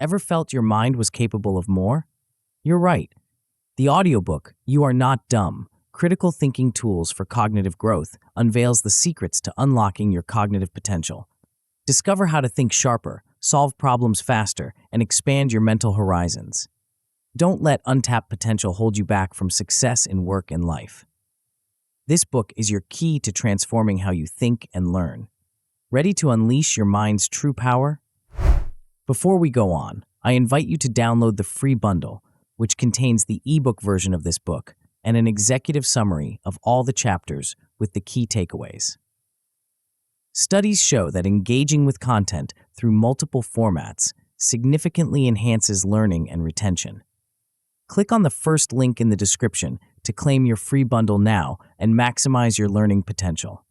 Ever felt your mind was capable of more? You're right. The audiobook, You Are Not Dumb, Critical Thinking Tools for Cognitive Growth, unveils the secrets to unlocking your cognitive potential. Discover how to think sharper, solve problems faster, and expand your mental horizons. Don't let untapped potential hold you back from success in work and life. This book is your key to transforming how you think and learn. Ready to unleash your mind's true power? Before we go on, I invite you to download the free bundle, which contains the ebook version of this book and an executive summary of all the chapters with the key takeaways. Studies show that engaging with content through multiple formats significantly enhances learning and retention. Click on the first link in the description to claim your free bundle now and maximize your learning potential.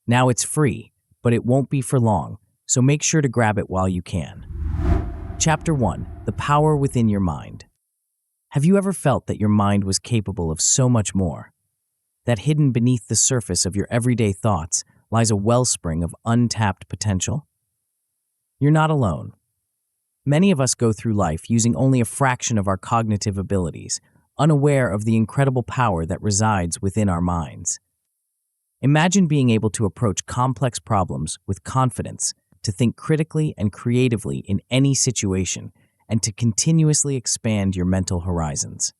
Now it's free, but it won't be for long, so make sure to grab it while you can. Chapter 1. The Power Within Your Mind. Have you ever felt that your mind was capable of so much more? That hidden beneath the surface of your everyday thoughts lies a wellspring of untapped potential? You're not alone. Many of us go through life using only a fraction of our cognitive abilities, unaware of the incredible power that resides within our minds. Imagine being able to approach complex problems with confidence, to think critically and creatively in any situation, and to continuously expand your mental horizons.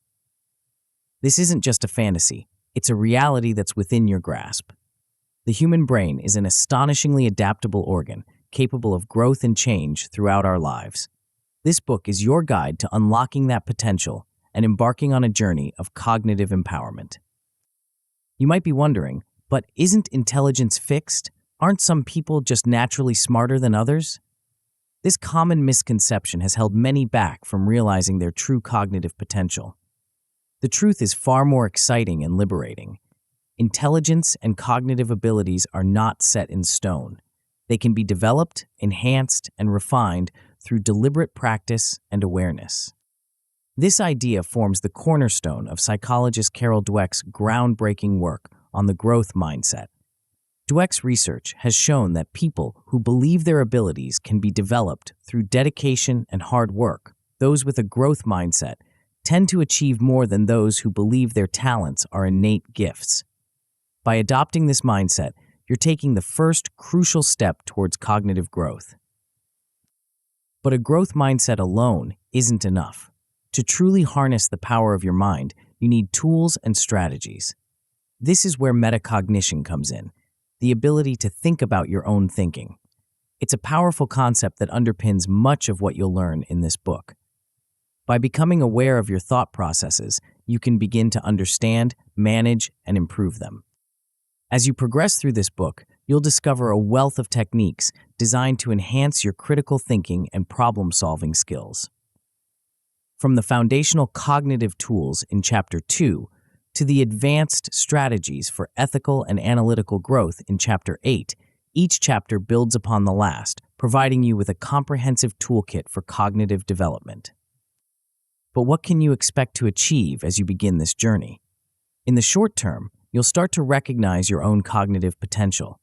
This isn't just a fantasy, it's a reality that's within your grasp. The human brain is an astonishingly adaptable organ, capable of growth and change throughout our lives. This book is your guide to unlocking that potential and embarking on a journey of cognitive empowerment. You might be wondering, but isn't intelligence fixed? Aren't some people just naturally smarter than others? This common misconception has held many back from realizing their true cognitive potential. The truth is far more exciting and liberating. Intelligence and cognitive abilities are not set in stone. They can be developed, enhanced, and refined through deliberate practice and awareness. This idea forms the cornerstone of psychologist Carol Dweck's groundbreaking work on the growth mindset. Dweck's research has shown that people who believe their abilities can be developed through dedication and hard work, those with a growth mindset, tend to achieve more than those who believe their talents are innate gifts. By adopting this mindset, you're taking the first crucial step towards cognitive growth. But a growth mindset alone isn't enough. To truly harness the power of your mind, you need tools and strategies. This is where metacognition comes in, the ability to think about your own thinking. It's a powerful concept that underpins much of what you'll learn in this book. By becoming aware of your thought processes, you can begin to understand, manage, and improve them. As you progress through this book, you'll discover a wealth of techniques designed to enhance your critical thinking and problem-solving skills. From the foundational cognitive tools in Chapter 2 to the advanced strategies for ethical and analytical growth in Chapter 8, each chapter builds upon the last, providing you with a comprehensive toolkit for cognitive development. But what can you expect to achieve as you begin this journey? In the short term, you'll start to recognize your own cognitive potential.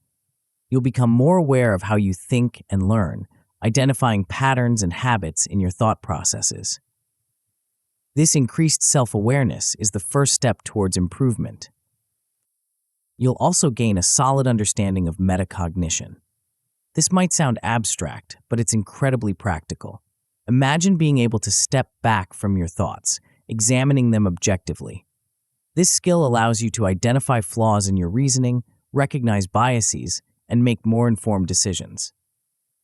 You'll become more aware of how you think and learn, identifying patterns and habits in your thought processes. This increased self-awareness is the first step towards improvement. You'll also gain a solid understanding of metacognition. This might sound abstract, but it's incredibly practical. Imagine being able to step back from your thoughts, examining them objectively. This skill allows you to identify flaws in your reasoning, recognize biases, and make more informed decisions.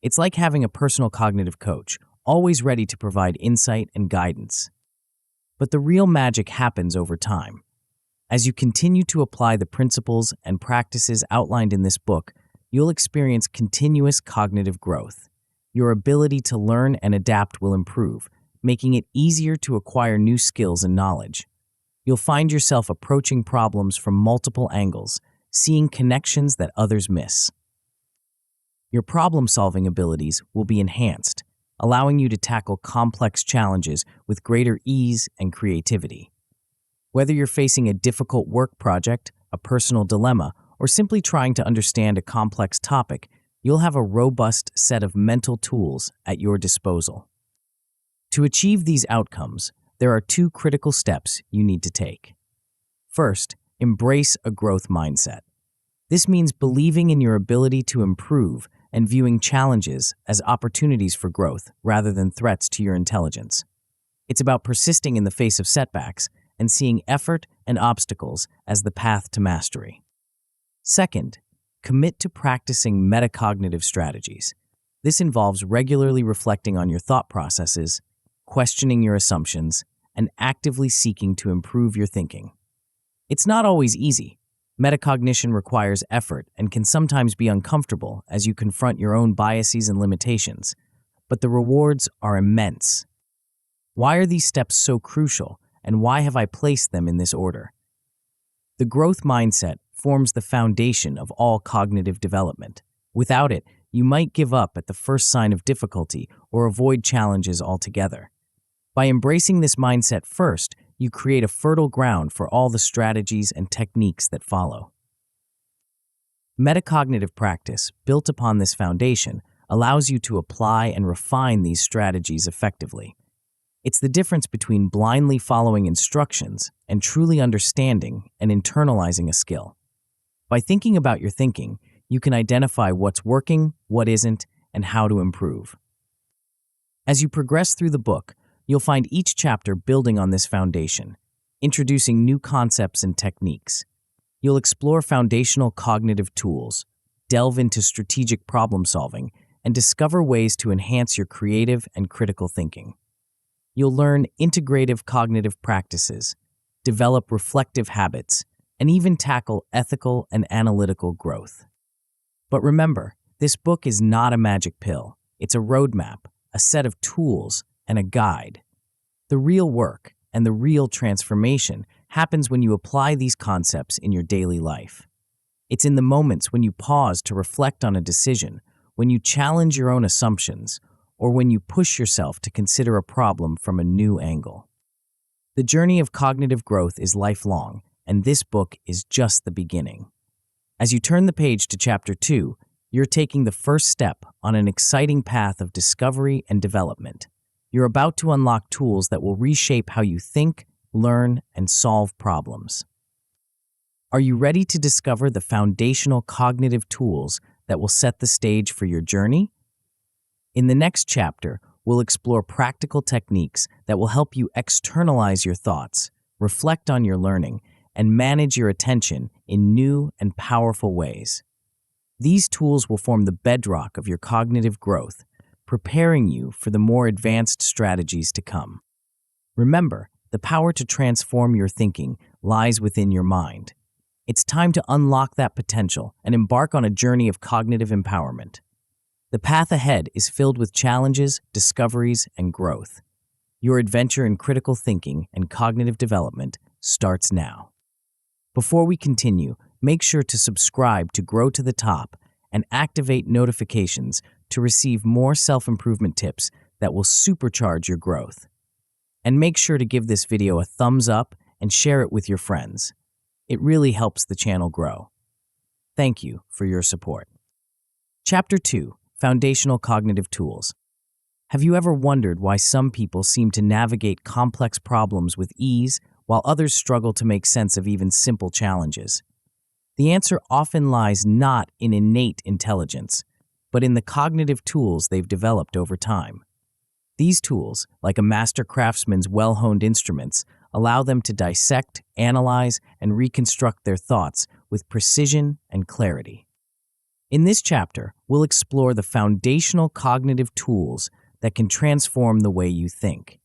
It's like having a personal cognitive coach, always ready to provide insight and guidance. But the real magic happens over time. As you continue to apply the principles and practices outlined in this book, you'll experience continuous cognitive growth. Your ability to learn and adapt will improve, making it easier to acquire new skills and knowledge. You'll find yourself approaching problems from multiple angles, seeing connections that others miss. Your problem-solving abilities will be enhanced, allowing you to tackle complex challenges with greater ease and creativity. Whether you're facing a difficult work project, a personal dilemma, or simply trying to understand a complex topic, you'll have a robust set of mental tools at your disposal. To achieve these outcomes, there are two critical steps you need to take. First, embrace a growth mindset. This means believing in your ability to improve and viewing challenges as opportunities for growth rather than threats to your intelligence. It's about persisting in the face of setbacks and seeing effort and obstacles as the path to mastery. Second, commit to practicing metacognitive strategies. This involves regularly reflecting on your thought processes, questioning your assumptions, and actively seeking to improve your thinking. It's not always easy. Metacognition requires effort and can sometimes be uncomfortable as you confront your own biases and limitations, but the rewards are immense. Why are these steps so crucial, and why have I placed them in this order? The growth mindset forms the foundation of all cognitive development. Without it, you might give up at the first sign of difficulty or avoid challenges altogether. By embracing this mindset first, you create a fertile ground for all the strategies and techniques that follow. Metacognitive practice, built upon this foundation, allows you to apply and refine these strategies effectively. It's the difference between blindly following instructions and truly understanding and internalizing a skill. By thinking about your thinking, you can identify what's working, what isn't, and how to improve. As you progress through the book, you'll find each chapter building on this foundation, introducing new concepts and techniques. You'll explore foundational cognitive tools, delve into strategic problem solving, and discover ways to enhance your creative and critical thinking. You'll learn integrative cognitive practices, develop reflective habits, and even tackle ethical and analytical growth. But remember, this book is not a magic pill. It's a roadmap, a set of tools, and a guide. The real work and the real transformation happens when you apply these concepts in your daily life. It's in the moments when you pause to reflect on a decision, when you challenge your own assumptions, or when you push yourself to consider a problem from a new angle. The journey of cognitive growth is lifelong, and this book is just the beginning. As you turn the page to Chapter 2, you're taking the first step on an exciting path of discovery and development. You're about to unlock tools that will reshape how you think, learn, and solve problems. Are you ready to discover the foundational cognitive tools that will set the stage for your journey? In the next chapter, we'll explore practical techniques that will help you externalize your thoughts, reflect on your learning, and manage your attention in new and powerful ways. These tools will form the bedrock of your cognitive growth, preparing you for the more advanced strategies to come. Remember, the power to transform your thinking lies within your mind. It's time to unlock that potential and embark on a journey of cognitive empowerment. The path ahead is filled with challenges, discoveries, and growth. Your adventure in critical thinking and cognitive development starts now. Before we continue, make sure to subscribe to Grow to the Top and activate notifications to receive more self-improvement tips that will supercharge your growth. And make sure to give this video a thumbs up and share it with your friends. It really helps the channel grow. Thank you for your support. Chapter 2, Foundational Cognitive Tools. Have you ever wondered why some people seem to navigate complex problems with ease while others struggle to make sense of even simple challenges? The answer often lies not in innate intelligence, but in the cognitive tools they've developed over time. These tools, like a master craftsman's well-honed instruments, allow them to dissect, analyze, and reconstruct their thoughts with precision and clarity. In this chapter, we'll explore the foundational cognitive tools that can transform the way you think.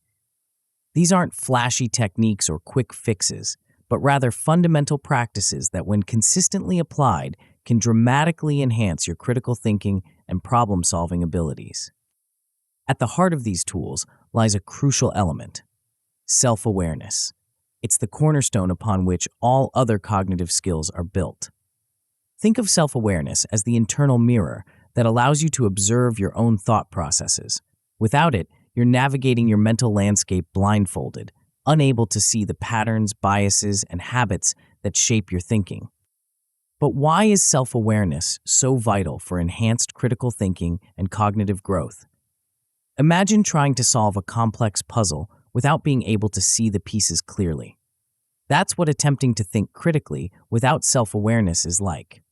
These aren't flashy techniques or quick fixes, but rather fundamental practices that, when consistently applied, can dramatically enhance your critical thinking and problem-solving abilities. At the heart of these tools lies a crucial element: self-awareness. It's the cornerstone upon which all other cognitive skills are built. Think of self-awareness as the internal mirror that allows you to observe your own thought processes. Without it, you're navigating your mental landscape blindfolded, unable to see the patterns, biases, and habits that shape your thinking. But why is self-awareness so vital for enhanced critical thinking and cognitive growth? Imagine trying to solve a complex puzzle without being able to see the pieces clearly. That's what attempting to think critically without self-awareness is like.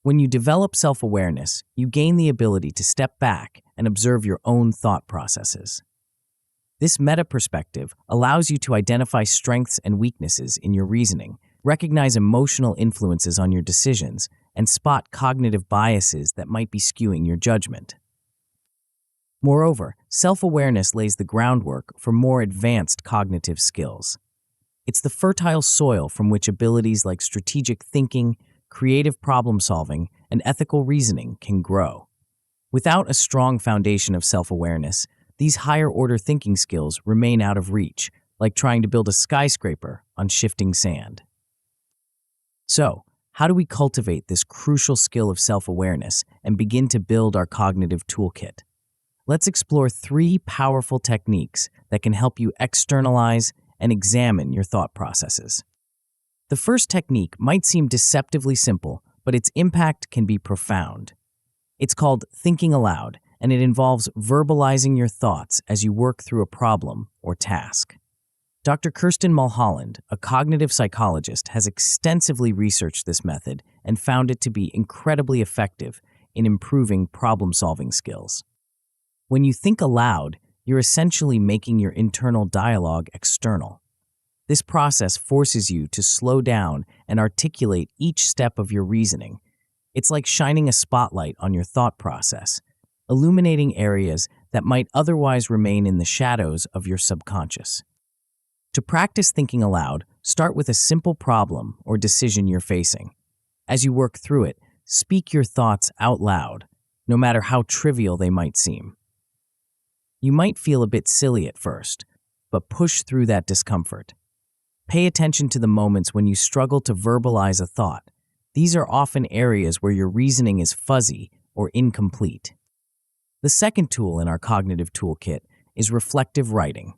When you develop self-awareness, you gain the ability to step back and observe your own thought processes. This meta-perspective allows you to identify strengths and weaknesses in your reasoning, recognize emotional influences on your decisions, and spot cognitive biases that might be skewing your judgment. Moreover, self-awareness lays the groundwork for more advanced cognitive skills. It's the fertile soil from which abilities like strategic thinking, creative problem-solving, and ethical reasoning can grow. Without a strong foundation of self-awareness, these higher-order thinking skills remain out of reach, like trying to build a skyscraper on shifting sand. So, how do we cultivate this crucial skill of self-awareness and begin to build our cognitive toolkit? Let's explore 3 powerful techniques that can help you externalize and examine your thought processes. The first technique might seem deceptively simple, but its impact can be profound. It's called thinking aloud, and it involves verbalizing your thoughts as you work through a problem or task. Dr. Kirsten Mulholland, a cognitive psychologist, has extensively researched this method and found it to be incredibly effective in improving problem-solving skills. When you think aloud, you're essentially making your internal dialogue external. This process forces you to slow down and articulate each step of your reasoning. It's like shining a spotlight on your thought process, illuminating areas that might otherwise remain in the shadows of your subconscious. To practice thinking aloud, start with a simple problem or decision you're facing. As you work through it, speak your thoughts out loud, no matter how trivial they might seem. You might feel a bit silly at first, but push through that discomfort. Pay attention to the moments when you struggle to verbalize a thought. These are often areas where your reasoning is fuzzy or incomplete. The second tool in our cognitive toolkit is reflective writing.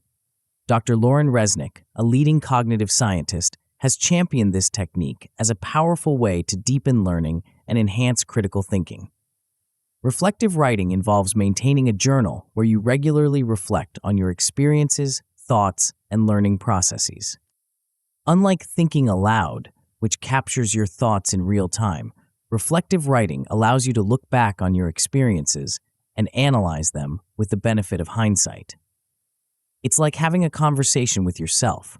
Dr. Lauren Resnick, a leading cognitive scientist, has championed this technique as a powerful way to deepen learning and enhance critical thinking. Reflective writing involves maintaining a journal where you regularly reflect on your experiences, thoughts, and learning processes. Unlike thinking aloud, which captures your thoughts in real time, reflective writing allows you to look back on your experiences and analyze them with the benefit of hindsight. It's like having a conversation with yourself,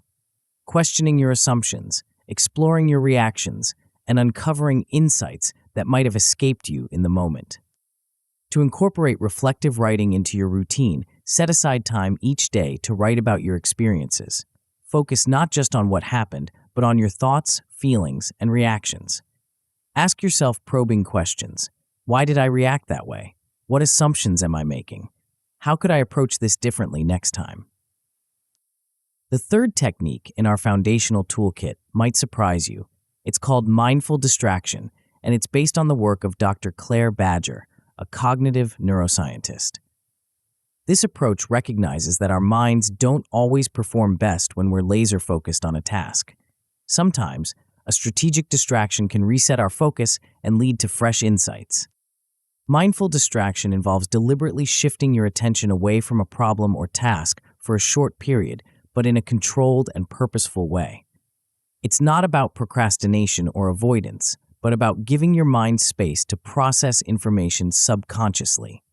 questioning your assumptions, exploring your reactions, and uncovering insights that might have escaped you in the moment. To incorporate reflective writing into your routine, set aside time each day to write about your experiences. Focus not just on what happened, but on your thoughts, feelings, and reactions. Ask yourself probing questions. Why did I react that way? What assumptions am I making? How could I approach this differently next time? The third technique in our foundational toolkit might surprise you. It's called mindful distraction, and it's based on the work of Dr. Claire Badger, a cognitive neuroscientist. This approach recognizes that our minds don't always perform best when we're laser-focused on a task. Sometimes, a strategic distraction can reset our focus and lead to fresh insights. Mindful distraction involves deliberately shifting your attention away from a problem or task for a short period, but in a controlled and purposeful way. It's not about procrastination or avoidance, but about giving your mind space to process information subconsciously.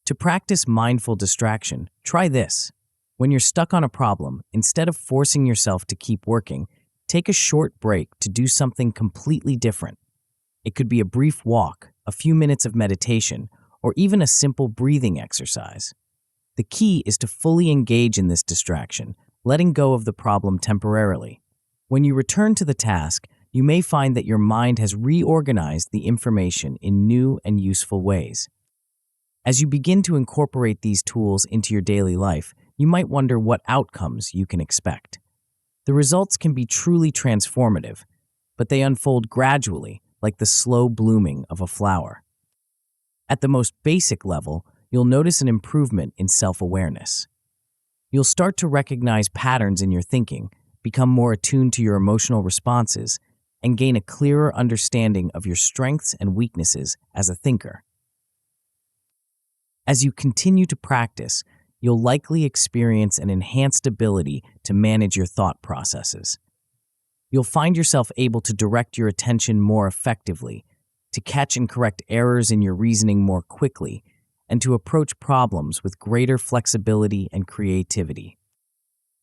To practice mindful distraction, try this. When you're stuck on a problem, instead of forcing yourself to keep working, take a short break to do something completely different. It could be a brief walk, a few minutes of meditation, or even a simple breathing exercise. The key is to fully engage in this distraction, letting go of the problem temporarily. When you return to the task, you may find that your mind has reorganized the information in new and useful ways. As you begin to incorporate these tools into your daily life, you might wonder what outcomes you can expect. The results can be truly transformative, but they unfold gradually, like the slow blooming of a flower. At the most basic level, you'll notice an improvement in self-awareness. You'll start to recognize patterns in your thinking, become more attuned to your emotional responses, and gain a clearer understanding of your strengths and weaknesses as a thinker. As you continue to practice, you'll likely experience an enhanced ability to manage your thought processes. You'll find yourself able to direct your attention more effectively, to catch and correct errors in your reasoning more quickly, and to approach problems with greater flexibility and creativity.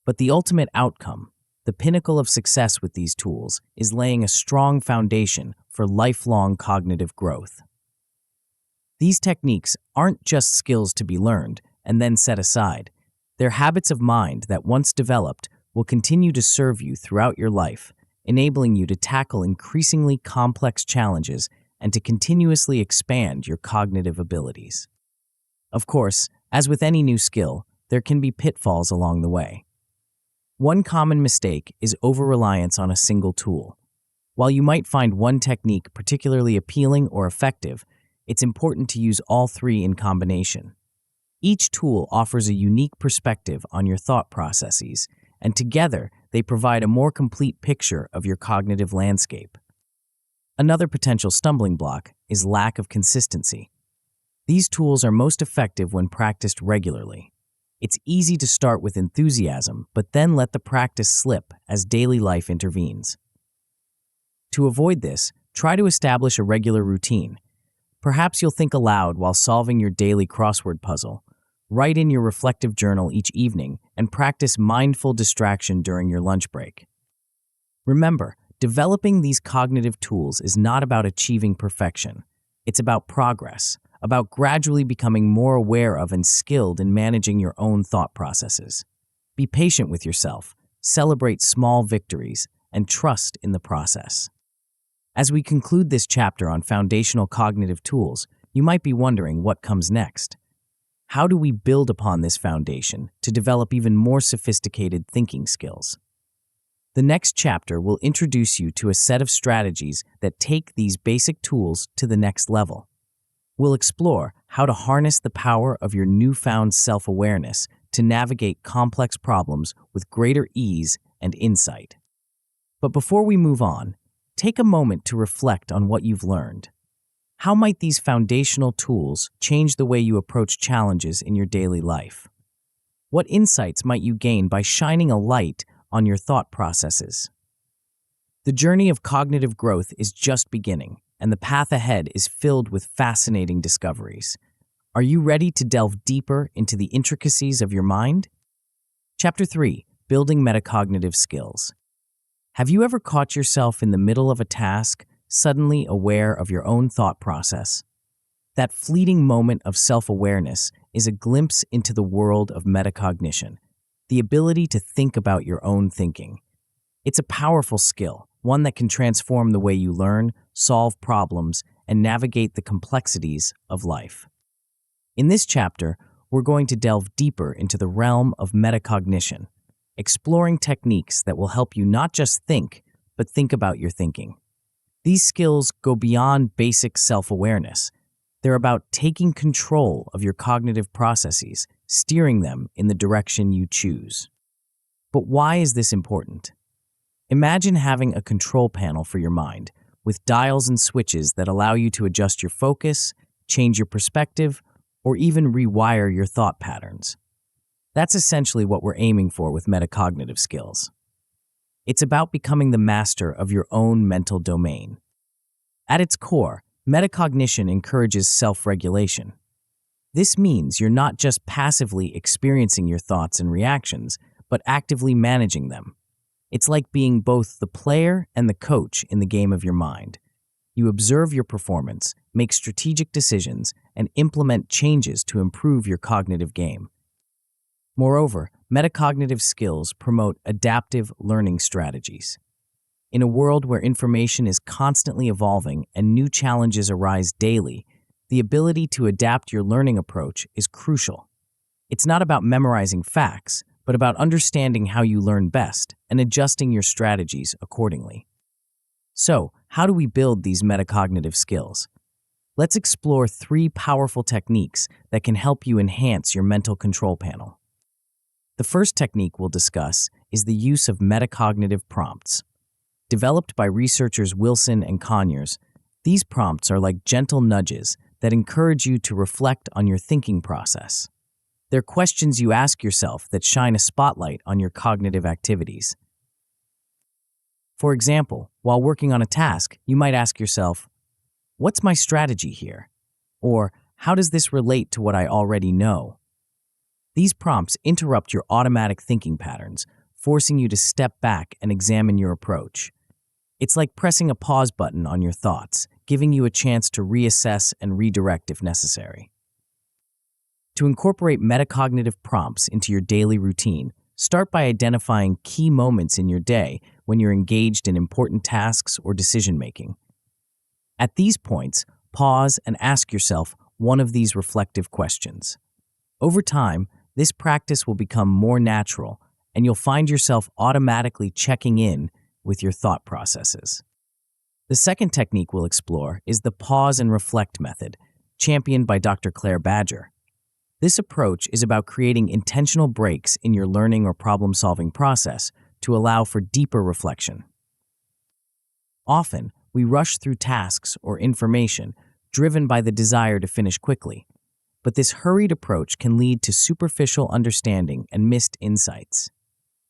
But the ultimate outcome, the pinnacle of success with these tools, is laying a strong foundation for lifelong cognitive growth. These techniques aren't just skills to be learned and then set aside. They're habits of mind that, once developed, will continue to serve you throughout your life, enabling you to tackle increasingly complex challenges and to continuously expand your cognitive abilities. Of course, as with any new skill, there can be pitfalls along the way. One common mistake is over-reliance on a single tool. While you might find one technique particularly appealing or effective, it's important to use all three in combination. Each tool offers a unique perspective on your thought processes, and together they provide a more complete picture of your cognitive landscape. Another potential stumbling block is lack of consistency. These tools are most effective when practiced regularly. It's easy to start with enthusiasm, but then let the practice slip as daily life intervenes. To avoid this, try to establish a regular routine. Perhaps you'll think aloud while solving your daily crossword puzzle. Write in your reflective journal each evening and practice mindful distraction during your lunch break. Remember, developing these cognitive tools is not about achieving perfection. It's about progress, about gradually becoming more aware of and skilled in managing your own thought processes. Be patient with yourself, celebrate small victories, and trust in the process. As we conclude this chapter on foundational cognitive tools, you might be wondering what comes next. How do we build upon this foundation to develop even more sophisticated thinking skills? The next chapter will introduce you to a set of strategies that take these basic tools to the next level. We'll explore how to harness the power of your newfound self-awareness to navigate complex problems with greater ease and insight. But before we move on, take a moment to reflect on what you've learned. How might these foundational tools change the way you approach challenges in your daily life? What insights might you gain by shining a light on your thought processes? The journey of cognitive growth is just beginning, and the path ahead is filled with fascinating discoveries. Are you ready to delve deeper into the intricacies of your mind? Chapter 3: Building Metacognitive Skills. Have you ever caught yourself in the middle of a task, suddenly aware of your own thought process? That fleeting moment of self-awareness is a glimpse into the world of metacognition, the ability to think about your own thinking. It's a powerful skill, one that can transform the way you learn, solve problems, and navigate the complexities of life. In this chapter, we're going to delve deeper into the realm of metacognition, exploring techniques that will help you not just think, but think about your thinking. These skills go beyond basic self-awareness. They're about taking control of your cognitive processes, steering them in the direction you choose. But why is this important? Imagine having a control panel for your mind, with dials and switches that allow you to adjust your focus, change your perspective, or even rewire your thought patterns. That's essentially what we're aiming for with metacognitive skills. It's about becoming the master of your own mental domain. At its core, metacognition encourages self-regulation. This means you're not just passively experiencing your thoughts and reactions, but actively managing them. It's like being both the player and the coach in the game of your mind. You observe your performance, make strategic decisions, and implement changes to improve your cognitive game. Moreover, metacognitive skills promote adaptive learning strategies. In a world where information is constantly evolving and new challenges arise daily, the ability to adapt your learning approach is crucial. It's not about memorizing facts, but about understanding how you learn best and adjusting your strategies accordingly. So, how do we build these metacognitive skills? Let's explore 3 powerful techniques that can help you enhance your mental control panel. The first technique we'll discuss is the use of metacognitive prompts. Developed by researchers Wilson and Conyers, these prompts are like gentle nudges that encourage you to reflect on your thinking process. They're questions you ask yourself that shine a spotlight on your cognitive activities. For example, while working on a task, you might ask yourself, "What's my strategy here?" Or, "How does this relate to what I already know?" These prompts interrupt your automatic thinking patterns, forcing you to step back and examine your approach. It's like pressing a pause button on your thoughts, giving you a chance to reassess and redirect if necessary. To incorporate metacognitive prompts into your daily routine, start by identifying key moments in your day when you're engaged in important tasks or decision-making. At these points, pause and ask yourself one of these reflective questions. Over time, this practice will become more natural, and you'll find yourself automatically checking in with your thought processes. The second technique we'll explore is the pause and reflect method, championed by Dr. Claire Badger. This approach is about creating intentional breaks in your learning or problem-solving process to allow for deeper reflection. Often, we rush through tasks or information driven by the desire to finish quickly, but this hurried approach can lead to superficial understanding and missed insights.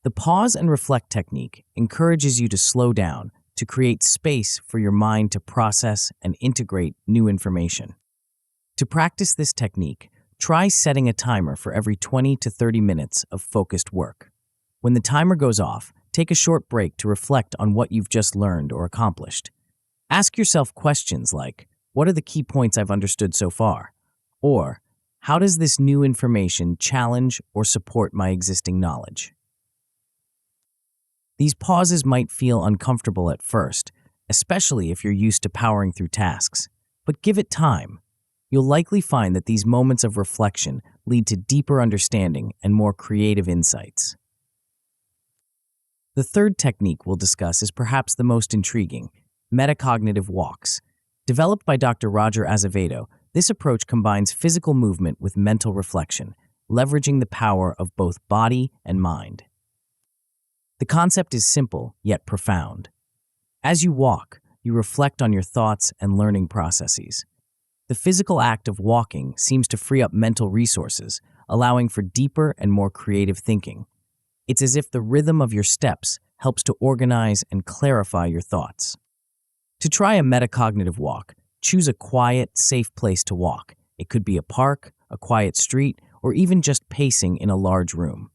The pause and reflect technique encourages you to slow down, to create space for your mind to process and integrate new information. To practice this technique, try setting a timer for every 20 to 30 minutes of focused work. When the timer goes off, take a short break to reflect on what you've just learned or accomplished. Ask yourself questions like, "What are the key points I've understood so far?" Or, "How does this new information challenge or support my existing knowledge?" These pauses might feel uncomfortable at first, especially if you're used to powering through tasks, but give it time. You'll likely find that these moments of reflection lead to deeper understanding and more creative insights. The third technique we'll discuss is perhaps the most intriguing, metacognitive walks. Developed by Dr. Roger Azevedo, this approach combines physical movement with mental reflection, leveraging the power of both body and mind. The concept is simple, yet profound. As you walk, you reflect on your thoughts and learning processes. The physical act of walking seems to free up mental resources, allowing for deeper and more creative thinking. It's as if the rhythm of your steps helps to organize and clarify your thoughts. To try a metacognitive walk, choose a quiet, safe place to walk. It could be a park, a quiet street, or even just pacing in a large room.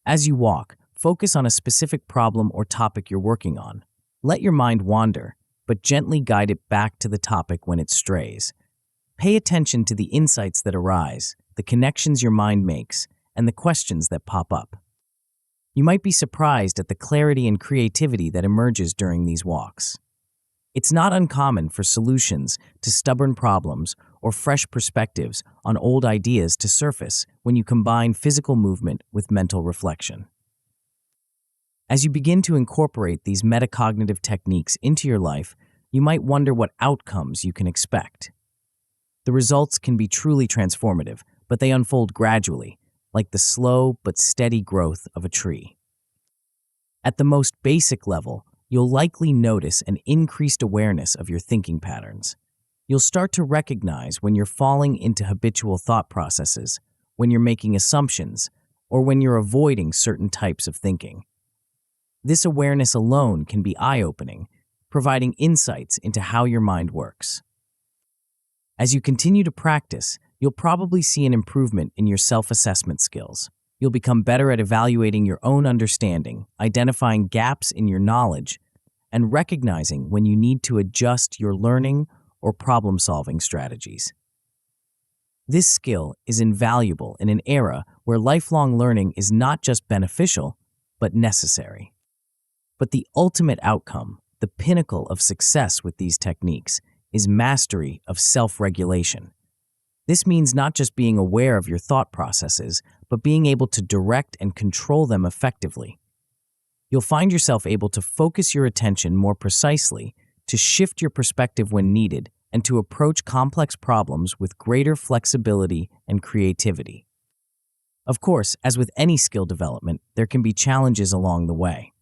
As you walk, focus on a specific problem or topic you're working on. Let your mind wander, but gently guide it back to the topic when it strays. Pay attention to the insights that arise, the connections your mind makes, and the questions that pop up. You might be surprised at the clarity and creativity that emerges during these walks. It's not uncommon for solutions to stubborn problems or fresh perspectives on old ideas to surface when you combine physical movement with mental reflection. As you begin to incorporate these metacognitive techniques into your life, you might wonder what outcomes you can expect. The results can be truly transformative, but they unfold gradually, like the slow but steady growth of a tree. At the most basic level, you'll likely notice an increased awareness of your thinking patterns. You'll start to recognize when you're falling into habitual thought processes, when you're making assumptions, or when you're avoiding certain types of thinking. This awareness alone can be eye-opening, providing insights into how your mind works. As you continue to practice, you'll probably see an improvement in your self-assessment skills. You'll become better at evaluating your own understanding, identifying gaps in your knowledge, and recognizing when you need to adjust your learning or problem-solving strategies. This skill is invaluable in an era where lifelong learning is not just beneficial, but necessary. But the ultimate outcome, the pinnacle of success with these techniques, is mastery of self-regulation. This means not just being aware of your thought processes, but being able to direct and control them effectively. You'll find yourself able to focus your attention more precisely, to shift your perspective when needed, and to approach complex problems with greater flexibility and creativity. Of course, as with any skill development, there can be challenges along the way.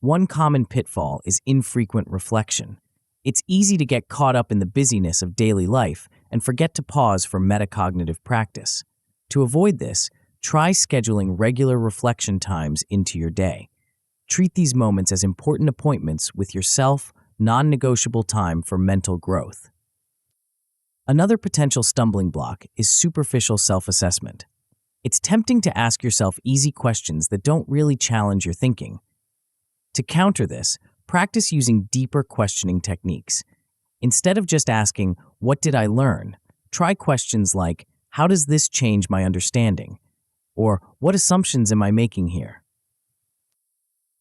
One common pitfall is infrequent reflection. It's easy to get caught up in the busyness of daily life and forget to pause for metacognitive practice. To avoid this, try scheduling regular reflection times into your day. Treat these moments as important appointments with yourself, non-negotiable time for mental growth. Another potential stumbling block is superficial self-assessment. It's tempting to ask yourself easy questions that don't really challenge your thinking. To counter this, practice using deeper questioning techniques. Instead of just asking, "What did I learn?" try questions like, "How does this change my understanding?" or "What assumptions am I making here?"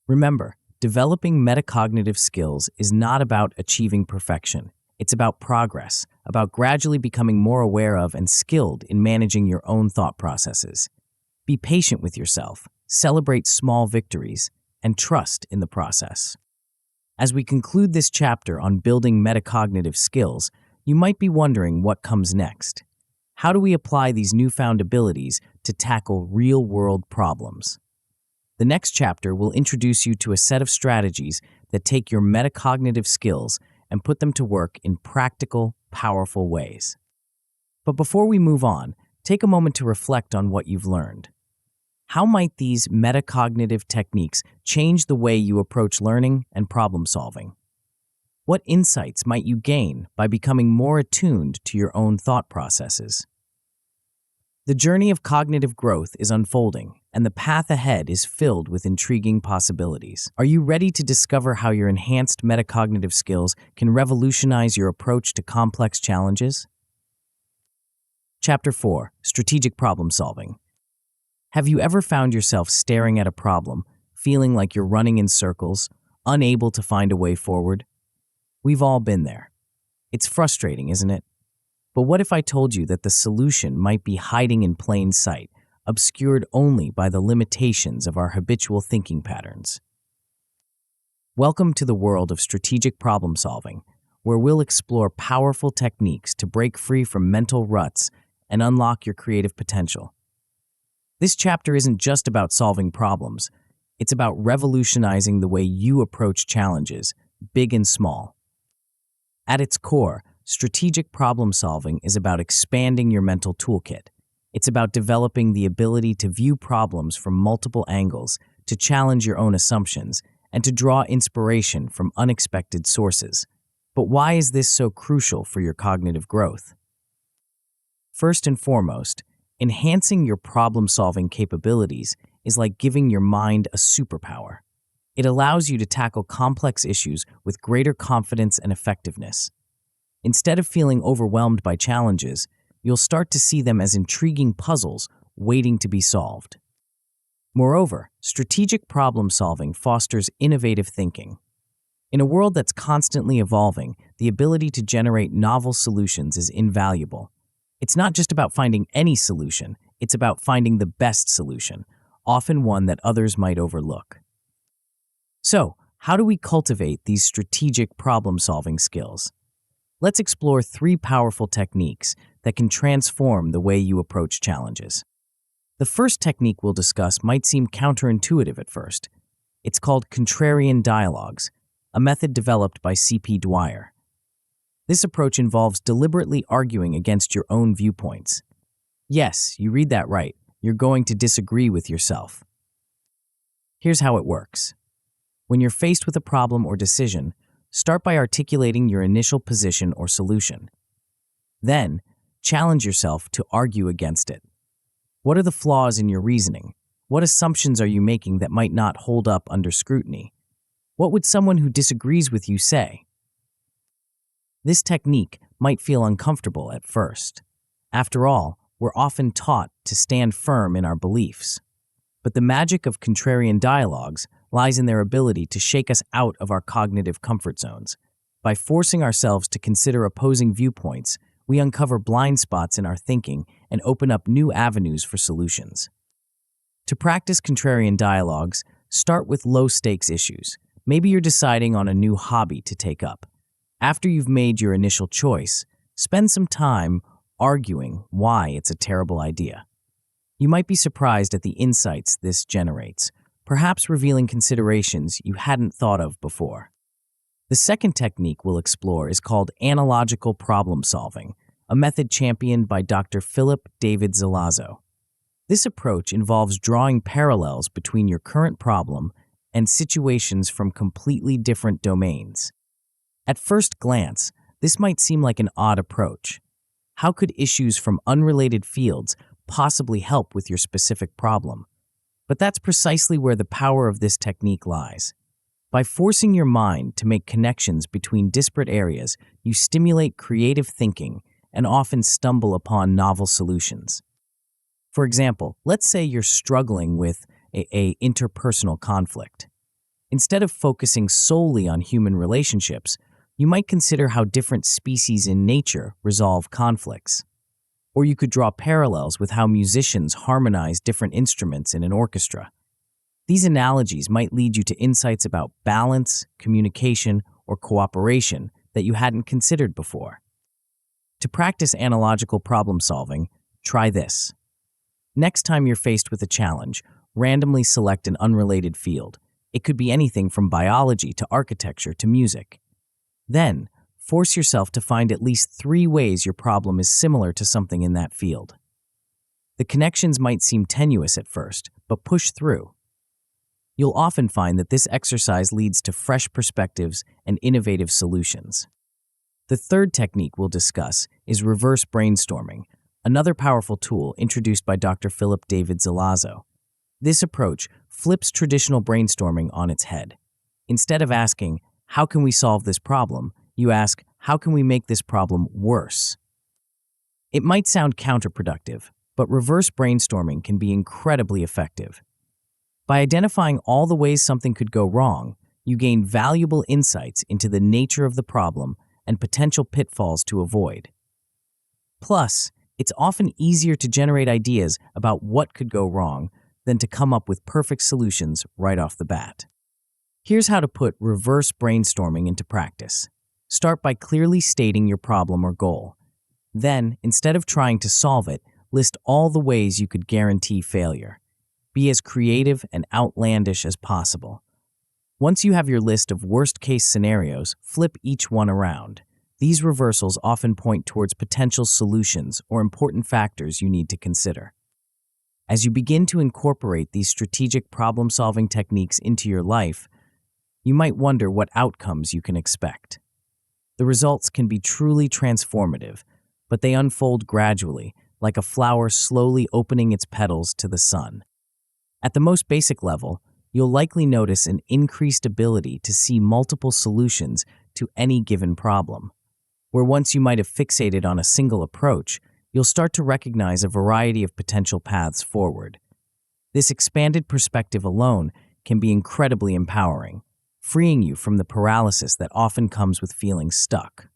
Remember, developing metacognitive skills is not about achieving perfection. It's about progress, about gradually becoming more aware of and skilled in managing your own thought processes. Be patient with yourself, celebrate small victories, and trust in the process. As we conclude this chapter on building metacognitive skills, you might be wondering what comes next. How do we apply these newfound abilities to tackle real-world problems? The next chapter will introduce you to a set of strategies that take your metacognitive skills and put them to work in practical, powerful ways. But before we move on, take a moment to reflect on what you've learned. How might these metacognitive techniques change the way you approach learning and problem solving? What insights might you gain by becoming more attuned to your own thought processes? The journey of cognitive growth is unfolding, and the path ahead is filled with intriguing possibilities. Are you ready to discover how your enhanced metacognitive skills can revolutionize your approach to complex challenges? Chapter 4: Strategic Problem Solving. Have you ever found yourself staring at a problem, feeling like you're running in circles, unable to find a way forward? We've all been there. It's frustrating, isn't it? But what if I told you that the solution might be hiding in plain sight, obscured only by the limitations of our habitual thinking patterns? Welcome to the world of strategic problem solving, where we'll explore powerful techniques to break free from mental ruts and unlock your creative potential. This chapter isn't just about solving problems. It's about revolutionizing the way you approach challenges, big and small. At its core, strategic problem solving is about expanding your mental toolkit. It's about developing the ability to view problems from multiple angles, to challenge your own assumptions, and to draw inspiration from unexpected sources. But why is this so crucial for your cognitive growth? First and foremost, enhancing your problem-solving capabilities is like giving your mind a superpower. It allows you to tackle complex issues with greater confidence and effectiveness. Instead of feeling overwhelmed by challenges, you'll start to see them as intriguing puzzles waiting to be solved. Moreover, strategic problem-solving fosters innovative thinking. In a world that's constantly evolving, the ability to generate novel solutions is invaluable. It's not just about finding any solution, it's about finding the best solution, often one that others might overlook. So, how do we cultivate these strategic problem-solving skills? Let's explore 3 powerful techniques that can transform the way you approach challenges. The first technique we'll discuss might seem counterintuitive at first. It's called contrarian dialogues, a method developed by C.P. Dwyer. This approach involves deliberately arguing against your own viewpoints. Yes, you read that right. You're going to disagree with yourself. Here's how it works. When you're faced with a problem or decision, start by articulating your initial position or solution. Then, challenge yourself to argue against it. What are the flaws in your reasoning? What assumptions are you making that might not hold up under scrutiny? What would someone who disagrees with you say? This technique might feel uncomfortable at first. After all, we're often taught to stand firm in our beliefs. But the magic of contrarian dialogues lies in their ability to shake us out of our cognitive comfort zones. By forcing ourselves to consider opposing viewpoints, we uncover blind spots in our thinking and open up new avenues for solutions. To practice contrarian dialogues, start with low-stakes issues. Maybe you're deciding on a new hobby to take up. After you've made your initial choice, spend some time arguing why it's a terrible idea. You might be surprised at the insights this generates, perhaps revealing considerations you hadn't thought of before. The second technique we'll explore is called analogical problem solving, a method championed by Dr. Philip David Zalazzo. This approach involves drawing parallels between your current problem and situations from completely different domains. At first glance, this might seem like an odd approach. How could issues from unrelated fields possibly help with your specific problem? But that's precisely where the power of this technique lies. By forcing your mind to make connections between disparate areas, you stimulate creative thinking and often stumble upon novel solutions. For example, let's say you're struggling with a interpersonal conflict. Instead of focusing solely on human relationships, you might consider how different species in nature resolve conflicts. Or you could draw parallels with how musicians harmonize different instruments in an orchestra. These analogies might lead you to insights about balance, communication, or cooperation that you hadn't considered before. To practice analogical problem solving, try this. Next time you're faced with a challenge, randomly select an unrelated field. It could be anything from biology to architecture to music. Then, force yourself to find at least 3 ways your problem is similar to something in that field. The connections might seem tenuous at first, but push through. You'll often find that this exercise leads to fresh perspectives and innovative solutions. The third technique we'll discuss is reverse brainstorming, another powerful tool introduced by Dr. Philip David Zalazzo. This approach flips traditional brainstorming on its head. Instead of asking, "How can we solve this problem?" you ask, "How can we make this problem worse?" It might sound counterproductive, but reverse brainstorming can be incredibly effective. By identifying all the ways something could go wrong, you gain valuable insights into the nature of the problem and potential pitfalls to avoid. Plus, it's often easier to generate ideas about what could go wrong than to come up with perfect solutions right off the bat. Here's how to put reverse brainstorming into practice. Start by clearly stating your problem or goal. Then, instead of trying to solve it, list all the ways you could guarantee failure. Be as creative and outlandish as possible. Once you have your list of worst-case scenarios, flip each one around. These reversals often point towards potential solutions or important factors you need to consider. As you begin to incorporate these strategic problem-solving techniques into your life, you might wonder what outcomes you can expect. The results can be truly transformative, but they unfold gradually, like a flower slowly opening its petals to the sun. At the most basic level, you'll likely notice an increased ability to see multiple solutions to any given problem. Where once you might have fixated on a single approach, you'll start to recognize a variety of potential paths forward. This expanded perspective alone can be incredibly empowering, freeing you from the paralysis that often comes with feeling stuck.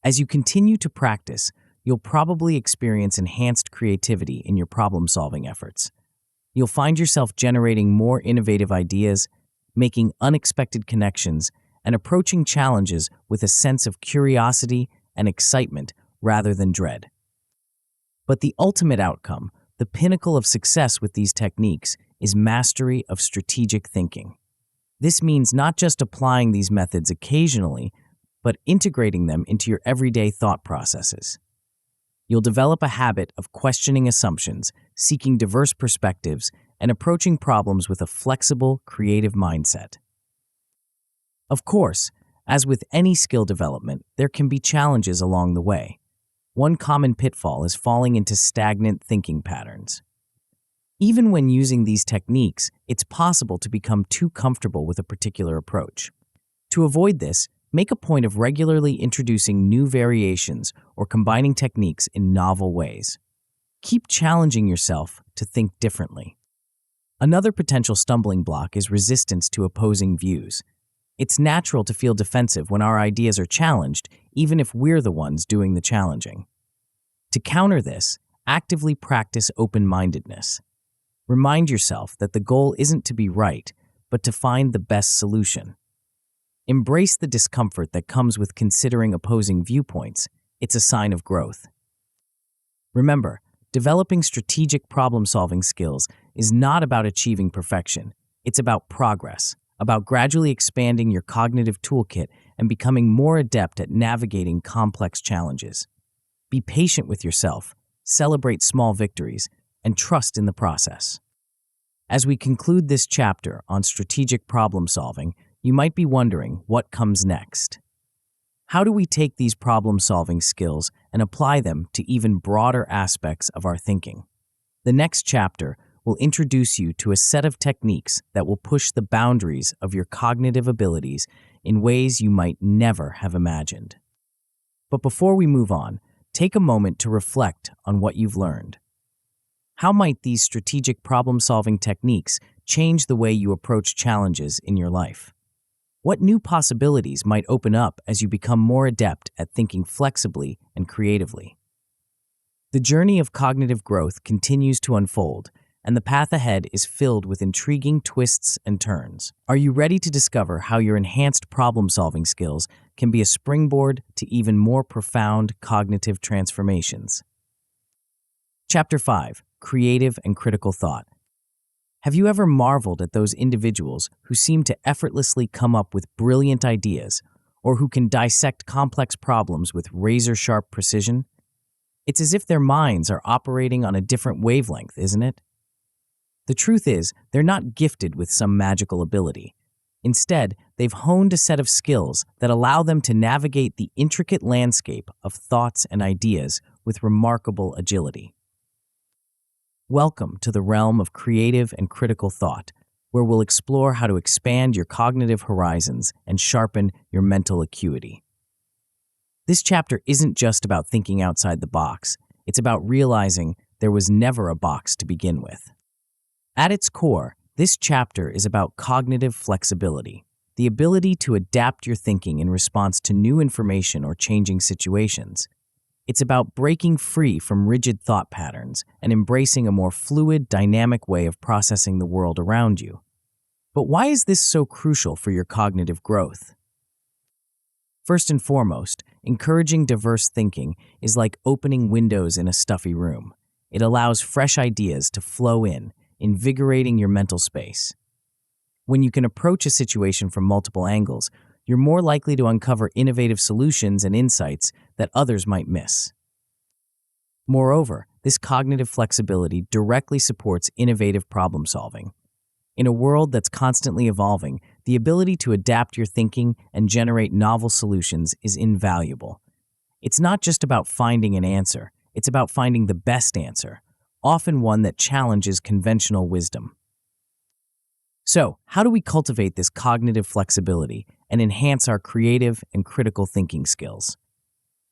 As you continue to practice, you'll probably experience enhanced creativity in your problem-solving efforts. You'll find yourself generating more innovative ideas, making unexpected connections, and approaching challenges with a sense of curiosity and excitement rather than dread. But the ultimate outcome, the pinnacle of success with these techniques, is mastery of strategic thinking. This means not just applying these methods occasionally, but integrating them into your everyday thought processes. You'll develop a habit of questioning assumptions, seeking diverse perspectives, and approaching problems with a flexible, creative mindset. Of course, as with any skill development, there can be challenges along the way. One common pitfall is falling into stagnant thinking patterns. Even when using these techniques, it's possible to become too comfortable with a particular approach. To avoid this, make a point of regularly introducing new variations or combining techniques in novel ways. Keep challenging yourself to think differently. Another potential stumbling block is resistance to opposing views. It's natural to feel defensive when our ideas are challenged, even if we're the ones doing the challenging. To counter this, actively practice open-mindedness. Remind yourself that the goal isn't to be right, but to find the best solution. Embrace the discomfort that comes with considering opposing viewpoints. It's a sign of growth. Remember, developing strategic problem-solving skills is not about achieving perfection. It's about progress, about gradually expanding your cognitive toolkit and becoming more adept at navigating complex challenges. Be patient with yourself, celebrate small victories, and trust in the process. As we conclude this chapter on strategic problem solving, you might be wondering what comes next. How do we take these problem-solving skills and apply them to even broader aspects of our thinking? The next chapter will introduce you to a set of techniques that will push the boundaries of your cognitive abilities in ways you might never have imagined. But before we move on, take a moment to reflect on what you've learned. How might these strategic problem-solving techniques change the way you approach challenges in your life? What new possibilities might open up as you become more adept at thinking flexibly and creatively? The journey of cognitive growth continues to unfold, and the path ahead is filled with intriguing twists and turns. Are you ready to discover how your enhanced problem-solving skills can be a springboard to even more profound cognitive transformations? Chapter 5: Creative and Critical Thought. Have you ever marveled at those individuals who seem to effortlessly come up with brilliant ideas, or who can dissect complex problems with razor-sharp precision? It's as if their minds are operating on a different wavelength, isn't it? The truth is, they're not gifted with some magical ability. Instead, they've honed a set of skills that allow them to navigate the intricate landscape of thoughts and ideas with remarkable agility. Welcome to the realm of creative and critical thought, where we'll explore how to expand your cognitive horizons and sharpen your mental acuity. This chapter isn't just about thinking outside the box, it's about realizing there was never a box to begin with. At its core, this chapter is about cognitive flexibility, the ability to adapt your thinking in response to new information or changing situations. It's about breaking free from rigid thought patterns and embracing a more fluid, dynamic way of processing the world around you. But why is this so crucial for your cognitive growth? First and foremost, encouraging diverse thinking is like opening windows in a stuffy room. It allows fresh ideas to flow in, invigorating your mental space. When you can approach a situation from multiple angles, you're more likely to uncover innovative solutions and insights that others might miss. Moreover, this cognitive flexibility directly supports innovative problem solving. In a world that's constantly evolving, the ability to adapt your thinking and generate novel solutions is invaluable. It's not just about finding an answer, it's about finding the best answer, often one that challenges conventional wisdom. So, how do we cultivate this cognitive flexibility and enhance our creative and critical thinking skills?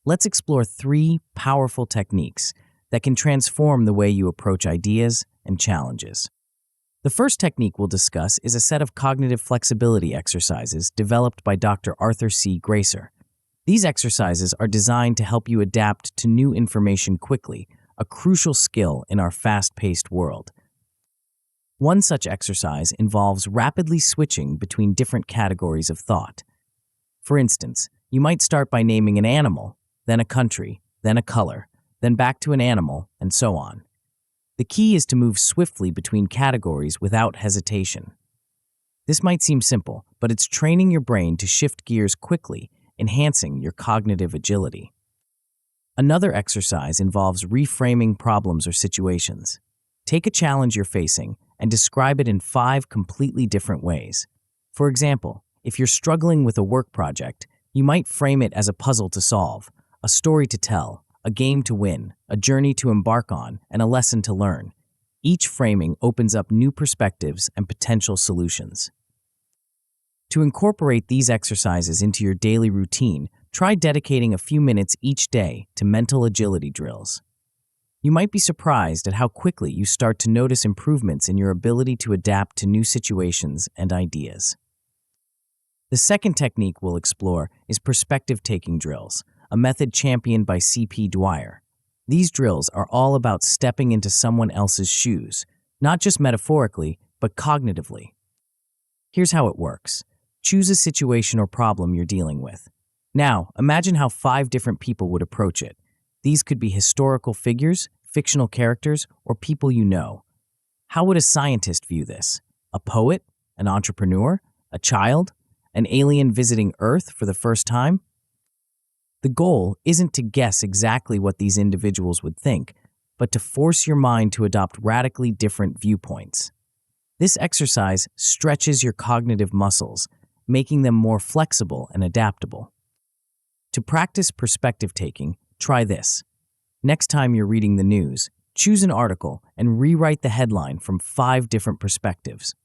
Let's explore 3 powerful techniques that can transform the way you approach ideas and challenges. The first technique we'll discuss is a set of cognitive flexibility exercises developed by Dr. Arthur C. Gracer. These exercises are designed to help you adapt to new information quickly, a crucial skill in our fast-paced world. One such exercise involves rapidly switching between different categories of thought. For instance, you might start by naming an animal, then a country, then a color, then back to an animal, and so on. The key is to move swiftly between categories without hesitation. This might seem simple, but it's training your brain to shift gears quickly, enhancing your cognitive agility. Another exercise involves reframing problems or situations. Take a challenge you're facing and describe it in 5 completely different ways. For example, if you're struggling with a work project, you might frame it as a puzzle to solve, a story to tell, a game to win, a journey to embark on, and a lesson to learn. Each framing opens up new perspectives and potential solutions. To incorporate these exercises into your daily routine, try dedicating a few minutes each day to mental agility drills. You might be surprised at how quickly you start to notice improvements in your ability to adapt to new situations and ideas. The second technique we'll explore is perspective-taking drills, a method championed by C.P. Dwyer. These drills are all about stepping into someone else's shoes, not just metaphorically, but cognitively. Here's how it works. Choose a situation or problem you're dealing with. Now, imagine how 5 different people would approach it. These could be historical figures, fictional characters, or people you know. How would a scientist view this? A poet? An entrepreneur? A child? An alien visiting Earth for the first time? The goal isn't to guess exactly what these individuals would think, but to force your mind to adopt radically different viewpoints. This exercise stretches your cognitive muscles, making them more flexible and adaptable. To practice perspective taking, try this. Next time you're reading the news, choose an article and rewrite the headline from 5 different perspectives.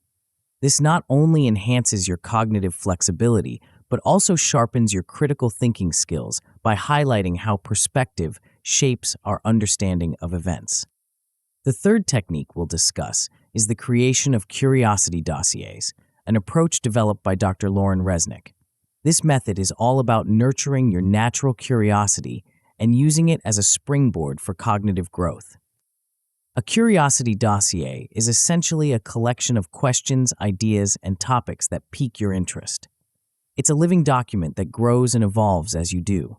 This not only enhances your cognitive flexibility, but also sharpens your critical thinking skills by highlighting how perspective shapes our understanding of events. The third technique we'll discuss is the creation of curiosity dossiers, an approach developed by Dr. Lauren Resnick. This method is all about nurturing your natural curiosity and using it as a springboard for cognitive growth. A curiosity dossier is essentially a collection of questions, ideas, and topics that pique your interest. It's a living document that grows and evolves as you do.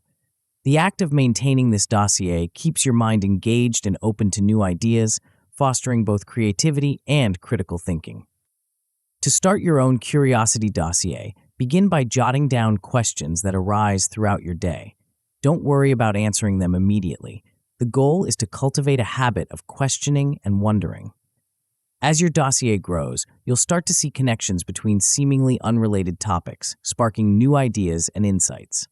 The act of maintaining this dossier keeps your mind engaged and open to new ideas, fostering both creativity and critical thinking. To start your own curiosity dossier, begin by jotting down questions that arise throughout your day. Don't worry about answering them immediately. The goal is to cultivate a habit of questioning and wondering. As your dossier grows, you'll start to see connections between seemingly unrelated topics, sparking new ideas and insights.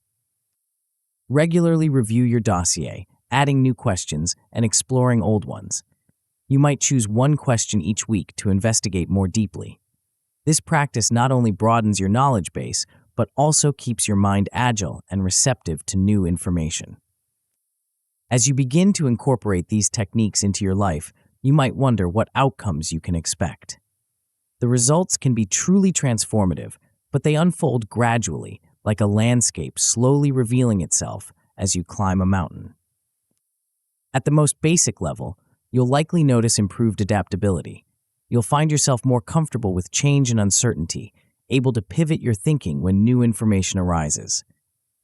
Regularly review your dossier, adding new questions and exploring old ones. You might choose one question each week to investigate more deeply. This practice not only broadens your knowledge base, but also keeps your mind agile and receptive to new information. As you begin to incorporate these techniques into your life, you might wonder what outcomes you can expect. The results can be truly transformative, but they unfold gradually, like a landscape slowly revealing itself as you climb a mountain. At the most basic level, you'll likely notice improved adaptability. You'll find yourself more comfortable with change and uncertainty, able to pivot your thinking when new information arises.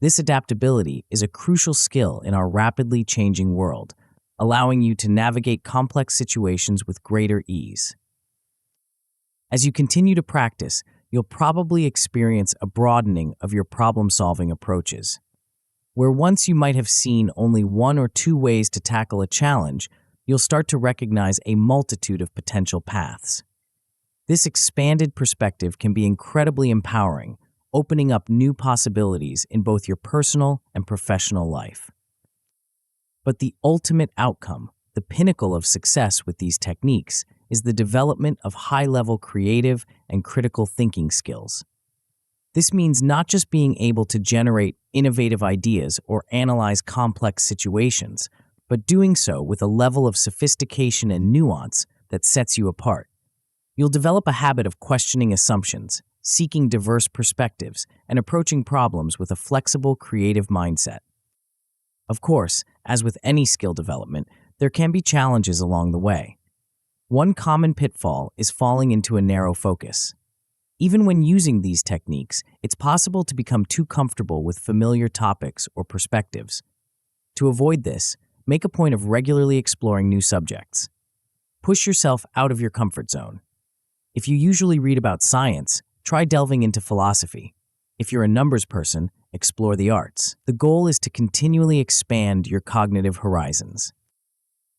This adaptability is a crucial skill in our rapidly changing world, allowing you to navigate complex situations with greater ease. As you continue to practice, you'll probably experience a broadening of your problem-solving approaches. Where once you might have seen only 1 or 2 ways to tackle a challenge, you'll start to recognize a multitude of potential paths. This expanded perspective can be incredibly empowering, opening up new possibilities in both your personal and professional life. But the ultimate outcome, the pinnacle of success with these techniques, is the development of high-level creative and critical thinking skills. This means not just being able to generate innovative ideas or analyze complex situations, but doing so with a level of sophistication and nuance that sets you apart. You'll develop a habit of questioning assumptions, seeking diverse perspectives, and approaching problems with a flexible, creative mindset. Of course, as with any skill development, there can be challenges along the way. One common pitfall is falling into a narrow focus. Even when using these techniques, it's possible to become too comfortable with familiar topics or perspectives. To avoid this, make a point of regularly exploring new subjects. Push yourself out of your comfort zone. If you usually read about science, try delving into philosophy. If you're a numbers person, explore the arts. The goal is to continually expand your cognitive horizons.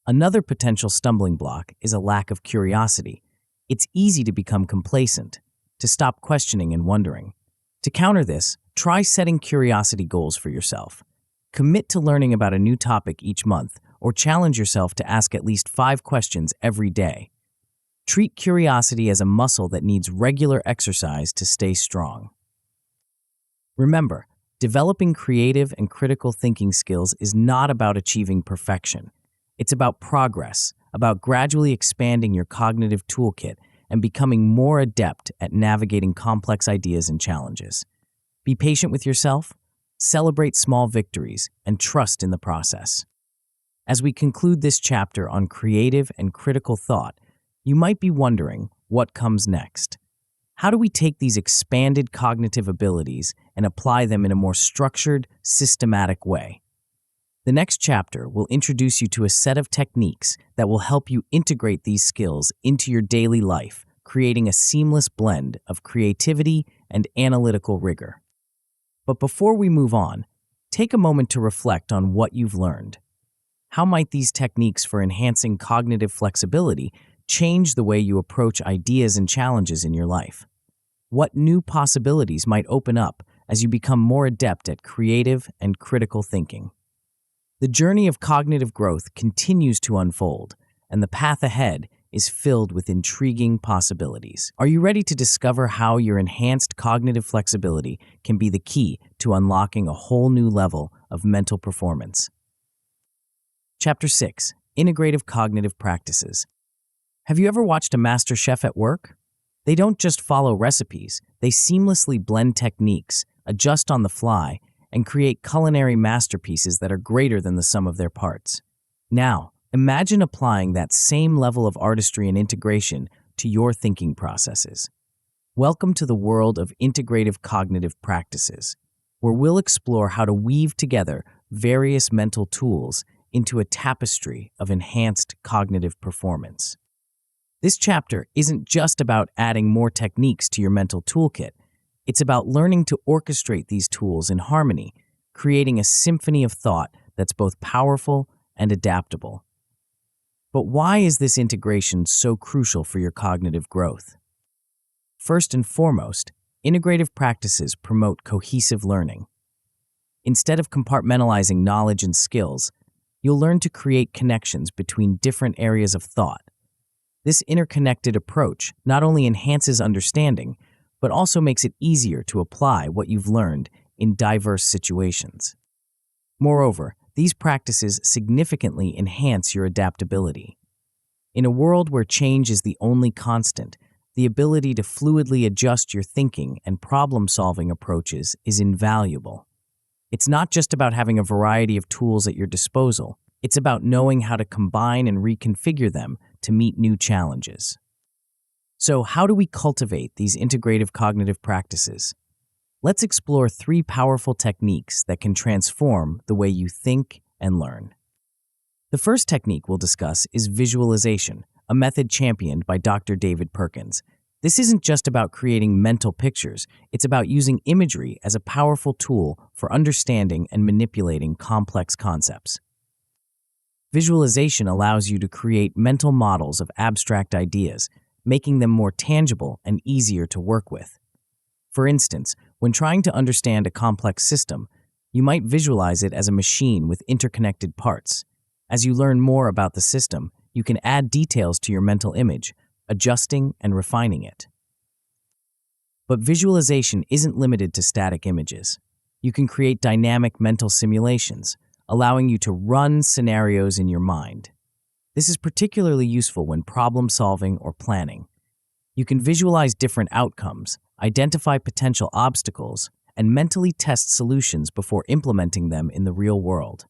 Another potential stumbling block is a lack of curiosity. It's easy to become complacent, to stop questioning and wondering. To counter this, try setting curiosity goals for yourself. Commit to learning about a new topic each month, or challenge yourself to ask at least 5 questions every day. Treat curiosity as a muscle that needs regular exercise to stay strong. Remember, developing creative and critical thinking skills is not about achieving perfection. It's about progress, about gradually expanding your cognitive toolkit and becoming more adept at navigating complex ideas and challenges. Be patient with yourself, celebrate small victories, and trust in the process. As we conclude this chapter on creative and critical thought, you might be wondering what comes next. How do we take these expanded cognitive abilities and apply them in a more structured, systematic way? The next chapter will introduce you to a set of techniques that will help you integrate these skills into your daily life, creating a seamless blend of creativity and analytical rigor. But before we move on, Take a moment to reflect on what you've learned. How might these techniques for enhancing cognitive flexibility change the way you approach ideas and challenges in your life? What new possibilities might open up as you become more adept at creative and critical thinking? The journey of cognitive growth continues to unfold, and the path ahead is filled with intriguing possibilities. Are you ready to discover how your enhanced cognitive flexibility can be the key to unlocking a whole new level of mental performance? Chapter 6: Integrative Cognitive Practices. Have you ever watched a master chef at work? They don't just follow recipes, they seamlessly blend techniques, adjust on the fly, and create culinary masterpieces that are greater than the sum of their parts. Now, imagine applying that same level of artistry and integration to your thinking processes. Welcome to the world of integrative cognitive practices, where we'll explore how to weave together various mental tools into a tapestry of enhanced cognitive performance. This chapter isn't just about adding more techniques to your mental toolkit. It's about learning to orchestrate these tools in harmony, creating a symphony of thought that's both powerful and adaptable. But why is this integration so crucial for your cognitive growth? First and foremost, integrative practices promote cohesive learning. Instead of compartmentalizing knowledge and skills, you'll learn to create connections between different areas of thought. This interconnected approach not only enhances understanding, but also makes it easier to apply what you've learned in diverse situations. Moreover, these practices significantly enhance your adaptability. In a world where change is the only constant, the ability to fluidly adjust your thinking and problem-solving approaches is invaluable. It's not just about having a variety of tools at your disposal. It's about knowing how to combine and reconfigure them to meet new challenges. So, how do we cultivate these integrative cognitive practices? Let's explore 3 powerful techniques that can transform the way you think and learn. The first technique we'll discuss is visualization, a method championed by Dr. David Perkins. This isn't just about creating mental pictures, it's about using imagery as a powerful tool for understanding and manipulating complex concepts. Visualization allows you to create mental models of abstract ideas, making them more tangible and easier to work with. For instance, when trying to understand a complex system, you might visualize it as a machine with interconnected parts. As you learn more about the system, you can add details to your mental image, adjusting and refining it. But visualization isn't limited to static images. You can create dynamic mental simulations, allowing you to run scenarios in your mind. This is particularly useful when problem-solving or planning. You can visualize different outcomes, identify potential obstacles, and mentally test solutions before implementing them in the real world.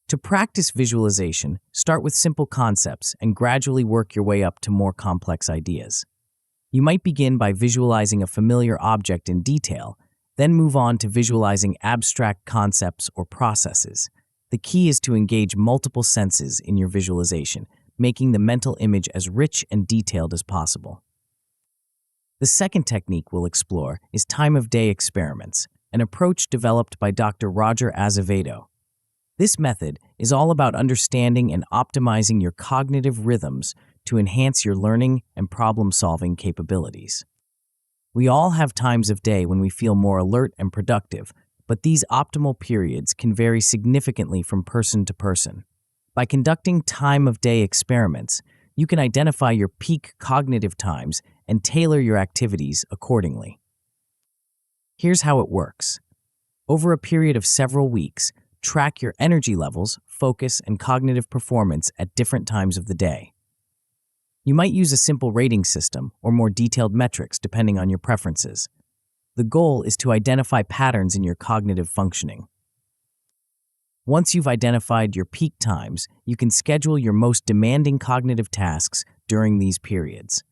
To practice visualization, start with simple concepts and gradually work your way up to more complex ideas. You might begin by visualizing a familiar object in detail, then move on to visualizing abstract concepts or processes. The key is to engage multiple senses in your visualization, making the mental image as rich and detailed as possible. The second technique we'll explore is time-of-day experiments, an approach developed by Dr. Roger Azevedo. This method is all about understanding and optimizing your cognitive rhythms to enhance your learning and problem-solving capabilities. We all have times of day when we feel more alert and productive, but these optimal periods can vary significantly from person to person. By conducting time-of-day experiments, you can identify your peak cognitive times and tailor your activities accordingly. Here's how it works. Over a period of several weeks, track your energy levels, focus, and cognitive performance at different times of the day. You might use a simple rating system or more detailed metrics depending on your preferences. The goal is to identify patterns in your cognitive functioning. Once you've identified your peak times, you can schedule your most demanding cognitive tasks during these periods.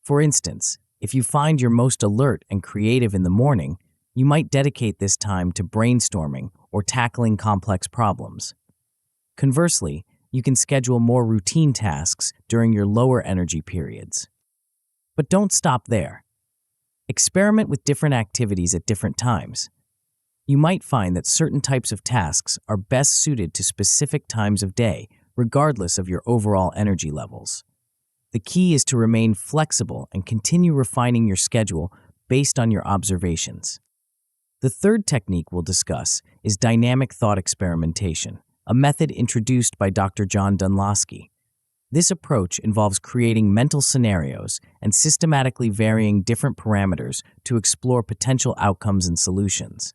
For instance, if you find you're most alert and creative in the morning, you might dedicate this time to brainstorming or tackling complex problems. Conversely, you can schedule more routine tasks during your lower energy periods. But don't stop there. Experiment with different activities at different times. you might find that certain types of tasks are best suited to specific times of day, regardless of your overall energy levels. The key is to remain flexible and continue refining your schedule based on your observations. The third technique we'll discuss is dynamic thought experimentation, a method introduced by Dr. John Dunlosky. This approach involves creating mental scenarios and systematically varying different parameters to explore potential outcomes and solutions.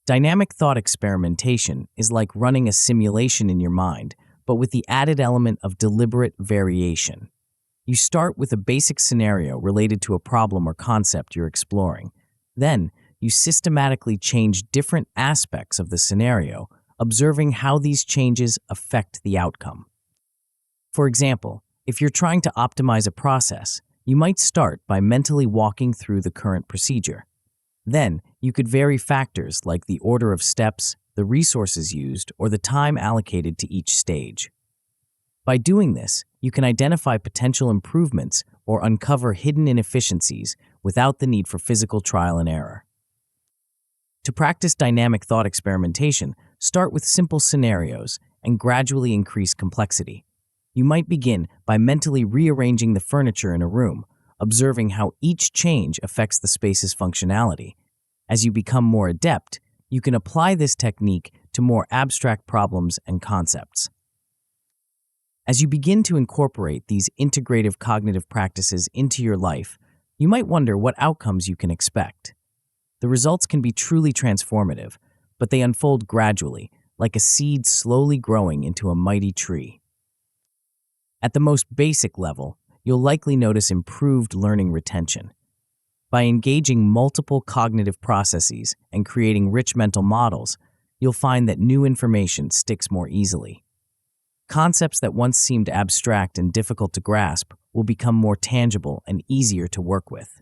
Dynamic thought experimentation is like running a simulation in your mind, but with the added element of deliberate variation. You start with a basic scenario related to a problem or concept you're exploring. Then, you systematically change different aspects of the scenario, observing how these changes affect the outcome. For example, if you're trying to optimize a process, you might start by mentally walking through the current procedure. Then, you could vary factors like the order of steps, the resources used, or the time allocated to each stage. By doing this, you can identify potential improvements or uncover hidden inefficiencies without the need for physical trial and error. To practice dynamic thought experimentation, start with simple scenarios and gradually increase complexity. You might begin by mentally rearranging the furniture in a room, observing how each change affects the space's functionality. As you become more adept, you can apply this technique to more abstract problems and concepts. As you begin to incorporate these integrative cognitive practices into your life, you might wonder what outcomes you can expect. The results can be truly transformative, but they unfold gradually, like a seed slowly growing into a mighty tree. At the most basic level, you'll likely notice improved learning retention. By engaging multiple cognitive processes and creating rich mental models, you'll find that new information sticks more easily. Concepts that once seemed abstract and difficult to grasp will become more tangible and easier to work with.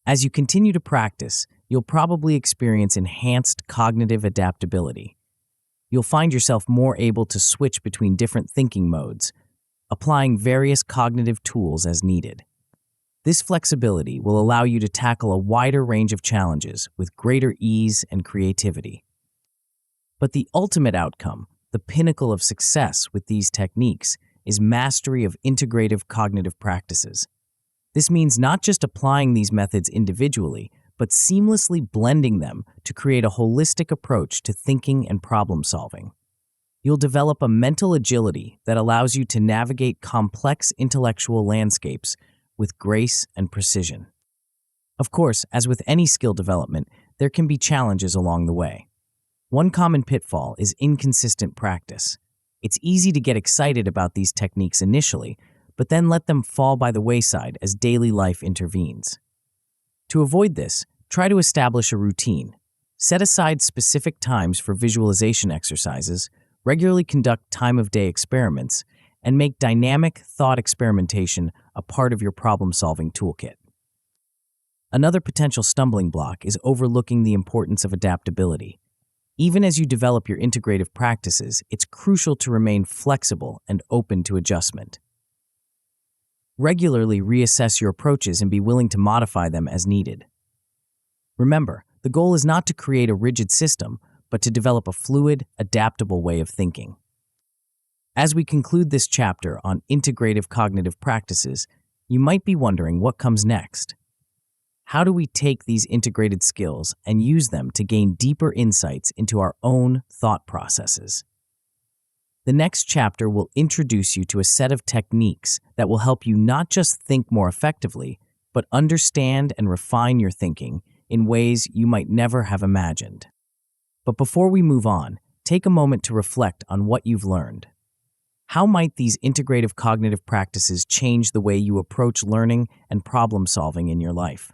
As you continue to practice, you'll probably experience enhanced cognitive adaptability. You'll find yourself more able to switch between different thinking modes, applying various cognitive tools as needed. This flexibility will allow you to tackle a wider range of challenges with greater ease and creativity. But the ultimate outcome, the pinnacle of success with these techniques, is mastery of integrative cognitive practices. This means not just applying these methods individually, but seamlessly blending them to create a holistic approach to thinking and problem solving. You'll develop a mental agility that allows you to navigate complex intellectual landscapes with grace and precision. Of course, as with any skill development, there can be challenges along the way. One common pitfall is inconsistent practice. It's easy to get excited about these techniques initially, but then let them fall by the wayside as daily life intervenes. To avoid this, try to establish a routine. Set aside specific times for visualization exercises, regularly conduct time-of-day experiments, and make dynamic thought experimentation a part of your problem-solving toolkit. Another potential stumbling block is overlooking the importance of adaptability. Even as you develop your integrative practices, it's crucial to remain flexible and open to adjustment. Regularly reassess your approaches and be willing to modify them as needed. Remember, the goal is not to create a rigid system, but to develop a fluid, adaptable way of thinking. As we conclude this chapter on integrative cognitive practices, you might be wondering what comes next. How do we take these integrated skills and use them to gain deeper insights into our own thought processes? The next chapter will introduce you to a set of techniques that will help you not just think more effectively, but understand and refine your thinking in ways you might never have imagined. But before we move on, take a moment to reflect on what you've learned. How might these integrative cognitive practices change the way you approach learning and problem solving in your life?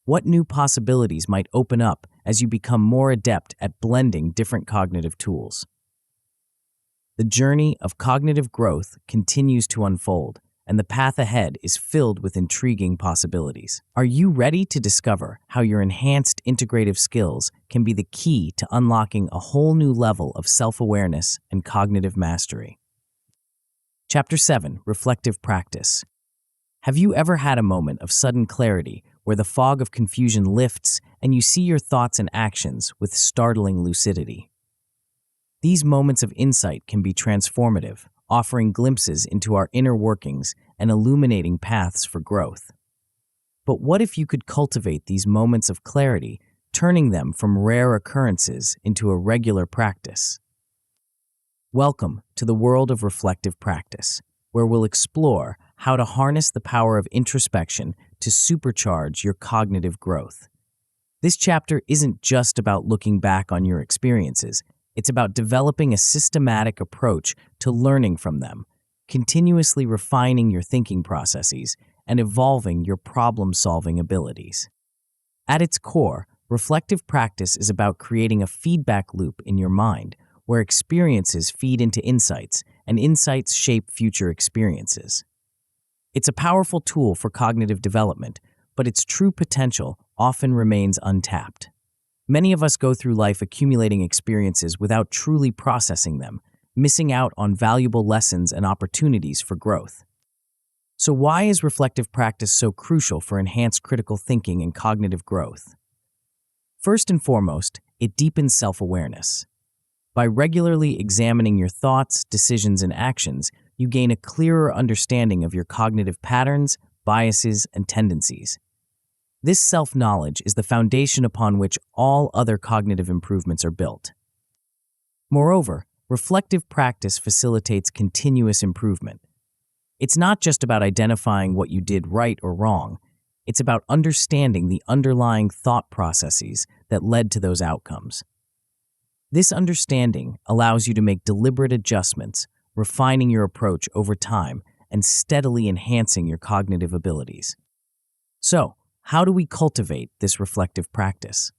What new possibilities might open up as you become more adept at blending different cognitive tools? The journey of cognitive growth continues to unfold, and the path ahead is filled with intriguing possibilities. Are you ready to discover how your enhanced integrative skills can be the key to unlocking a whole new level of self-awareness and cognitive mastery? Chapter 7, Reflective Practice. Have you ever had a moment of sudden clarity where the fog of confusion lifts and you see your thoughts and actions with startling lucidity. These moments of insight can be transformative, offering glimpses into our inner workings and illuminating paths for growth. But what if you could cultivate these moments of clarity, turning them from rare occurrences into a regular practice? Welcome to the world of reflective practice, where we'll explore how to harness the power of introspection to supercharge your cognitive growth. This chapter isn't just about looking back on your experiences. It's about developing a systematic approach to learning from them, continuously refining your thinking processes, and evolving your problem-solving abilities. At its core, reflective practice is about creating a feedback loop in your mind where experiences feed into insights and insights shape future experiences. It's a powerful tool for cognitive development, but its true potential often remains untapped. Many of us go through life accumulating experiences without truly processing them, missing out on valuable lessons and opportunities for growth. So why is reflective practice so crucial for enhanced critical thinking and cognitive growth? First and foremost, it deepens self-awareness. By regularly examining your thoughts, decisions, and actions, you gain a clearer understanding of your cognitive patterns, biases, and tendencies. This self-knowledge is the foundation upon which all other cognitive improvements are built. Moreover, reflective practice facilitates continuous improvement. It's not just about identifying what you did right or wrong. It's about understanding the underlying thought processes that led to those outcomes. This understanding allows you to make deliberate adjustments, refining your approach over time and steadily enhancing your cognitive abilities. So, how do we cultivate this reflective practice?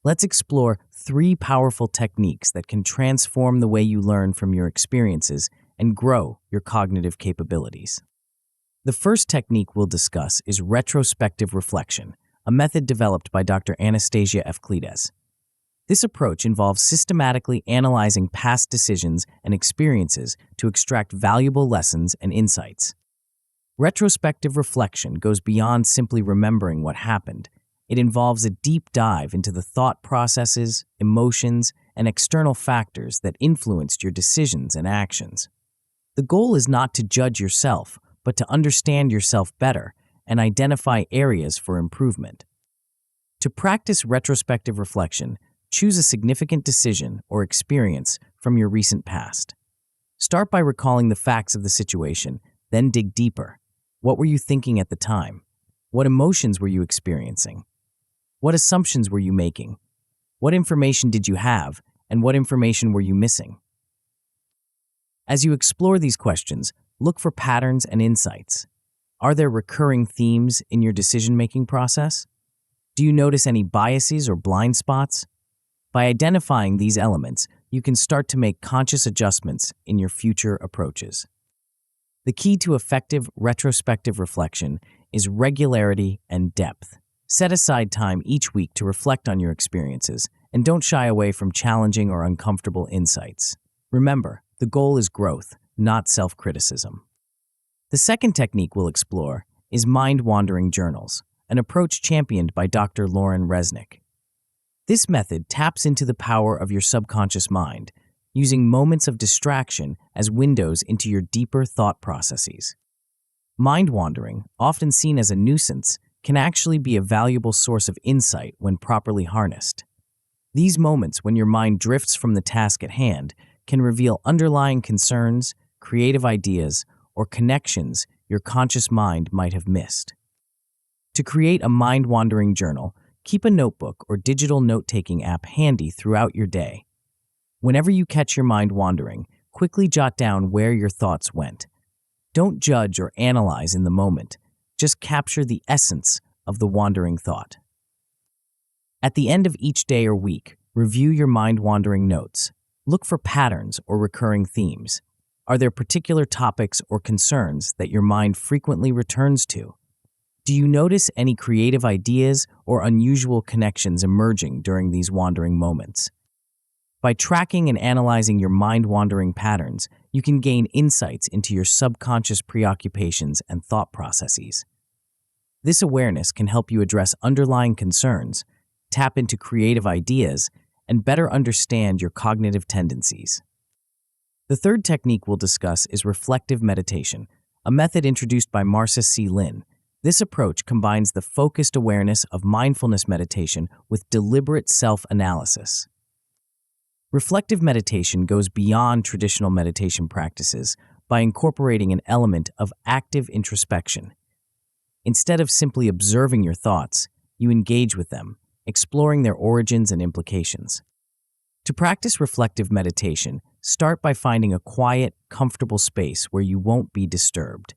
Let's explore 3 powerful techniques that can transform the way you learn from your experiences and grow your cognitive capabilities. The first technique we'll discuss is retrospective reflection, a method developed by Dr. Anastasia Evclides. This approach involves systematically analyzing past decisions and experiences to extract valuable lessons and insights. Retrospective reflection goes beyond simply remembering what happened. It involves a deep dive into the thought processes, emotions, and external factors that influenced your decisions and actions. The goal is not to judge yourself, but to understand yourself better and identify areas for improvement. To practice retrospective reflection, choose a significant decision or experience from your recent past. Start by recalling the facts of the situation, then dig deeper. What were you thinking at the time? What emotions were you experiencing? What assumptions were you making? What information did you have, and what information were you missing? As you explore these questions, look for patterns and insights. Are there recurring themes in your decision-making process? Do you notice any biases or blind spots? By identifying these elements, you can start to make conscious adjustments in your future approaches. The key to effective retrospective reflection is regularity and depth. Set aside time each week to reflect on your experiences, and don't shy away from challenging or uncomfortable insights. Remember, the goal is growth, not self-criticism. The second technique we'll explore is mind-wandering journals, an approach championed by Dr. Lauren Resnick. This method taps into the power of your subconscious mind, using moments of distraction as windows into your deeper thought processes. Mind-wandering, often seen as a nuisance, can actually be a valuable source of insight when properly harnessed. These moments when your mind drifts from the task at hand can reveal underlying concerns, creative ideas, or connections your conscious mind might have missed. To create a mind-wandering journal, keep a notebook or digital note-taking app handy throughout your day. Whenever you catch your mind wandering, quickly jot down where your thoughts went. Don't judge or analyze in the moment. Just capture the essence of the wandering thought. At the end of each day or week, review your mind-wandering notes. Look for patterns or recurring themes. Are there particular topics or concerns that your mind frequently returns to? Do you notice any creative ideas or unusual connections emerging during these wandering moments? By tracking and analyzing your mind-wandering patterns, you can gain insights into your subconscious preoccupations and thought processes. This awareness can help you address underlying concerns, tap into creative ideas, and better understand your cognitive tendencies. The third technique we'll discuss is reflective meditation, a method introduced by Marcia C. Lin. This approach combines the focused awareness of mindfulness meditation with deliberate self-analysis. Reflective meditation goes beyond traditional meditation practices by incorporating an element of active introspection. Instead of simply observing your thoughts, you engage with them, exploring their origins and implications. To practice reflective meditation, start by finding a quiet, comfortable space where you won't be disturbed.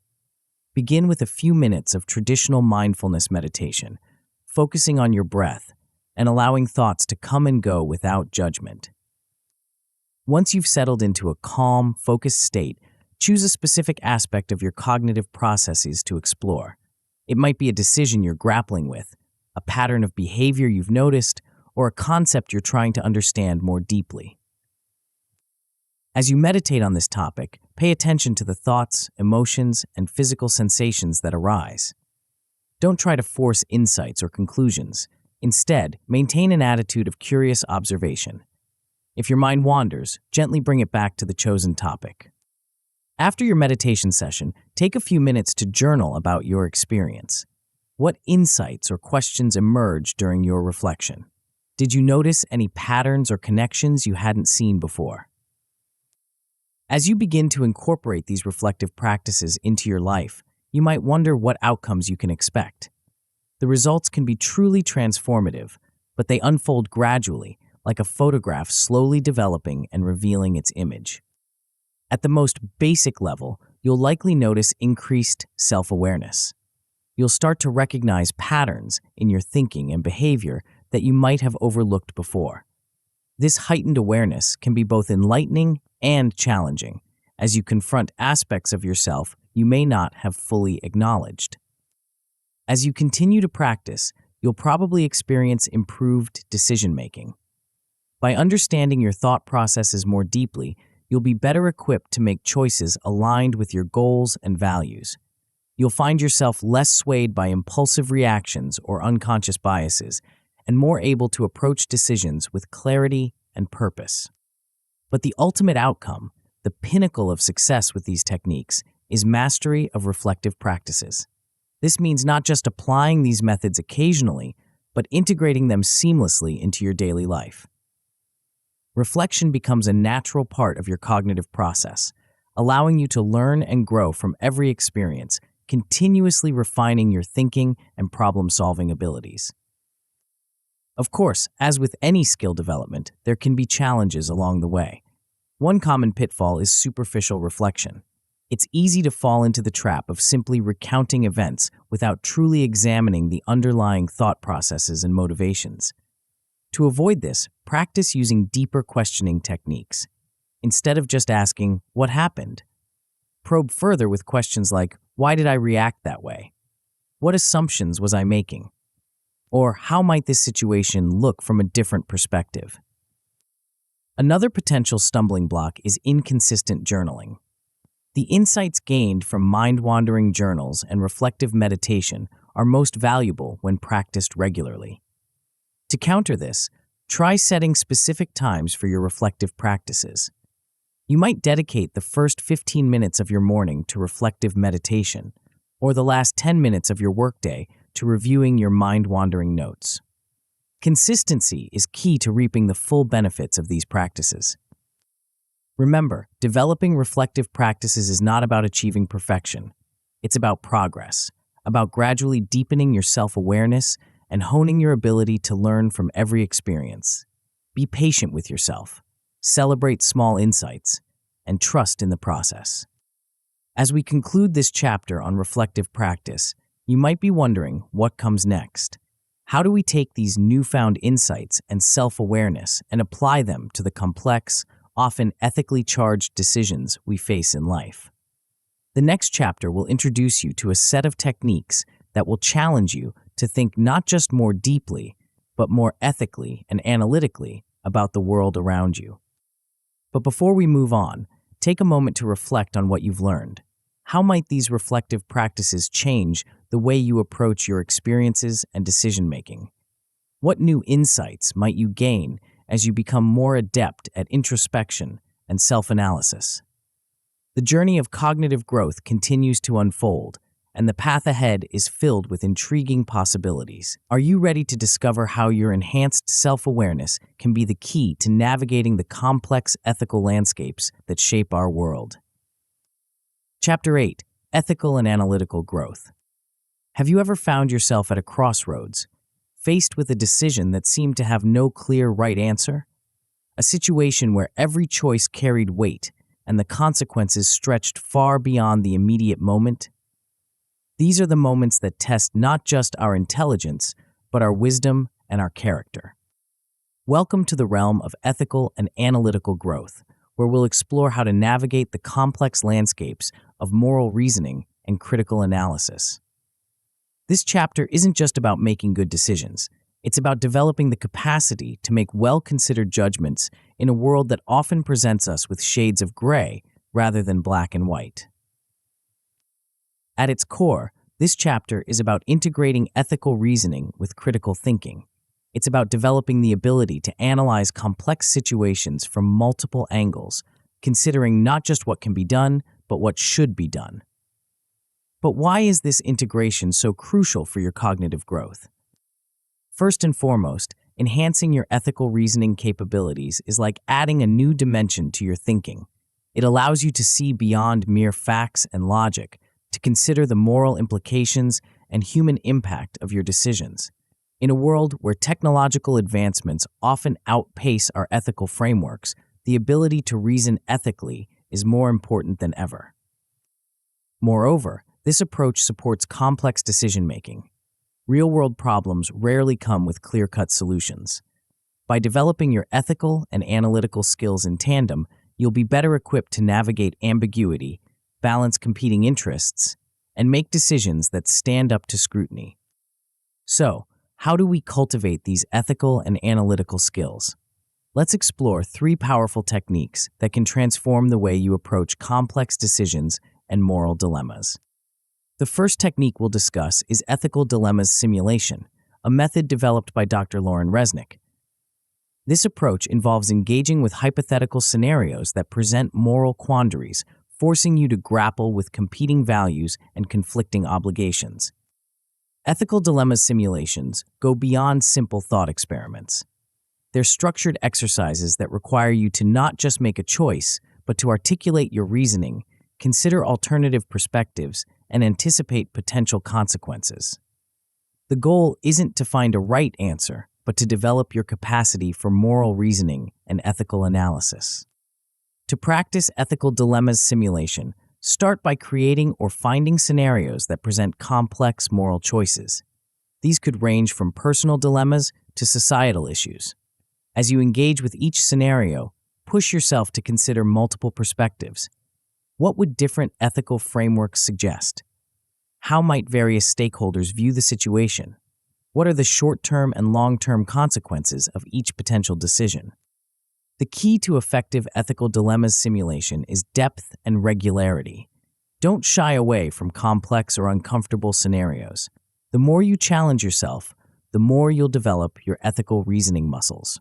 Begin with a few minutes of traditional mindfulness meditation, focusing on your breath and allowing thoughts to come and go without judgment. Once you've settled into a calm, focused state, choose a specific aspect of your cognitive processes to explore. It might be a decision you're grappling with, a pattern of behavior you've noticed, or a concept you're trying to understand more deeply. As you meditate on this topic, pay attention to the thoughts, emotions, and physical sensations that arise. Don't try to force insights or conclusions. Instead, maintain an attitude of curious observation. If your mind wanders, gently bring it back to the chosen topic. After your meditation session, take a few minutes to journal about your experience. What insights or questions emerged during your reflection? Did you notice any patterns or connections you hadn't seen before? As you begin to incorporate these reflective practices into your life, you might wonder what outcomes you can expect. The results can be truly transformative, but they unfold gradually, like a photograph slowly developing and revealing its image. At the most basic level, you'll likely notice increased self-awareness. You'll start to recognize patterns in your thinking and behavior that you might have overlooked before. This heightened awareness can be both enlightening and challenging, as you confront aspects of yourself you may not have fully acknowledged. As you continue to practice, you'll probably experience improved decision-making. By understanding your thought processes more deeply, you'll be better equipped to make choices aligned with your goals and values. You'll find yourself less swayed by impulsive reactions or unconscious biases, and more able to approach decisions with clarity and purpose. But the ultimate outcome, the pinnacle of success with these techniques, is mastery of reflective practices. This means not just applying these methods occasionally, but integrating them seamlessly into your daily life. Reflection becomes a natural part of your cognitive process, allowing you to learn and grow from every experience, continuously refining your thinking and problem-solving abilities. Of course, as with any skill development, there can be challenges along the way. One common pitfall is superficial reflection. It's easy to fall into the trap of simply recounting events without truly examining the underlying thought processes and motivations. To avoid this, practice using deeper questioning techniques. Instead of just asking, "What happened?" probe further with questions like, "Why did I react that way? What assumptions was I making? Or how might this situation look from a different perspective?" Another potential stumbling block is inconsistent journaling. The insights gained from mind-wandering journals and reflective meditation are most valuable when practiced regularly. To counter this, try setting specific times for your reflective practices. You might dedicate the first 15 minutes of your morning to reflective meditation, or the last 10 minutes of your workday to reviewing your mind-wandering notes. Consistency is key to reaping the full benefits of these practices. Remember, developing reflective practices is not about achieving perfection. It's about progress, about gradually deepening your self-awareness and honing your ability to learn from every experience. Be patient with yourself, celebrate small insights, and trust in the process. As we conclude this chapter on reflective practice, you might be wondering what comes next. How do we take these newfound insights and self-awareness and apply them to the complex, often ethically charged decisions we face in life? The next chapter will introduce you to a set of techniques that will challenge you to think not just more deeply, but more ethically and analytically about the world around you. But before we move on, take a moment to reflect on what you've learned. How might these reflective practices change the way you approach your experiences and decision-making. What new insights might you gain as you become more adept at introspection and self-analysis? The journey of cognitive growth continues to unfold, and the path ahead is filled with intriguing possibilities. Are you ready to discover how your enhanced self-awareness can be the key to navigating the complex ethical landscapes that shape our world? Chapter 8: Ethical and Analytical Growth. Have you ever found yourself at a crossroads, faced with a decision that seemed to have no clear right answer? A situation where every choice carried weight and the consequences stretched far beyond the immediate moment? These are the moments that test not just our intelligence, but our wisdom and our character. Welcome to the realm of ethical and analytical growth, where we'll explore how to navigate the complex landscapes of moral reasoning and critical analysis. This chapter isn't just about making good decisions. It's about developing the capacity to make well-considered judgments in a world that often presents us with shades of gray rather than black and white. At its core, this chapter is about integrating ethical reasoning with critical thinking. It's about developing the ability to analyze complex situations from multiple angles, considering not just what can be done, but what should be done. But why is this integration so crucial for your cognitive growth? First and foremost, enhancing your ethical reasoning capabilities is like adding a new dimension to your thinking. It allows you to see beyond mere facts and logic, to consider the moral implications and human impact of your decisions. In a world where technological advancements often outpace our ethical frameworks, the ability to reason ethically is more important than ever. Moreover, this approach supports complex decision-making. Real-world problems rarely come with clear-cut solutions. By developing your ethical and analytical skills in tandem, you'll be better equipped to navigate ambiguity, balance competing interests, and make decisions that stand up to scrutiny. So, how do we cultivate these ethical and analytical skills? Let's explore 3 powerful techniques that can transform the way you approach complex decisions and moral dilemmas. The first technique we'll discuss is ethical dilemmas simulation, a method developed by Dr. Lauren Resnick. This approach involves engaging with hypothetical scenarios that present moral quandaries, forcing you to grapple with competing values and conflicting obligations. Ethical dilemma simulations go beyond simple thought experiments. They're structured exercises that require you to not just make a choice, but to articulate your reasoning, consider alternative perspectives, and anticipate potential consequences. The goal isn't to find a right answer, but to develop your capacity for moral reasoning and ethical analysis. To practice ethical dilemmas simulation, start by creating or finding scenarios that present complex moral choices. These could range from personal dilemmas to societal issues. As you engage with each scenario, push yourself to consider multiple perspectives. What would different ethical frameworks suggest? How might various stakeholders view the situation? What are the short-term and long-term consequences of each potential decision? The key to effective ethical dilemmas simulation is depth and regularity. Don't shy away from complex or uncomfortable scenarios. The more you challenge yourself, the more you'll develop your ethical reasoning muscles.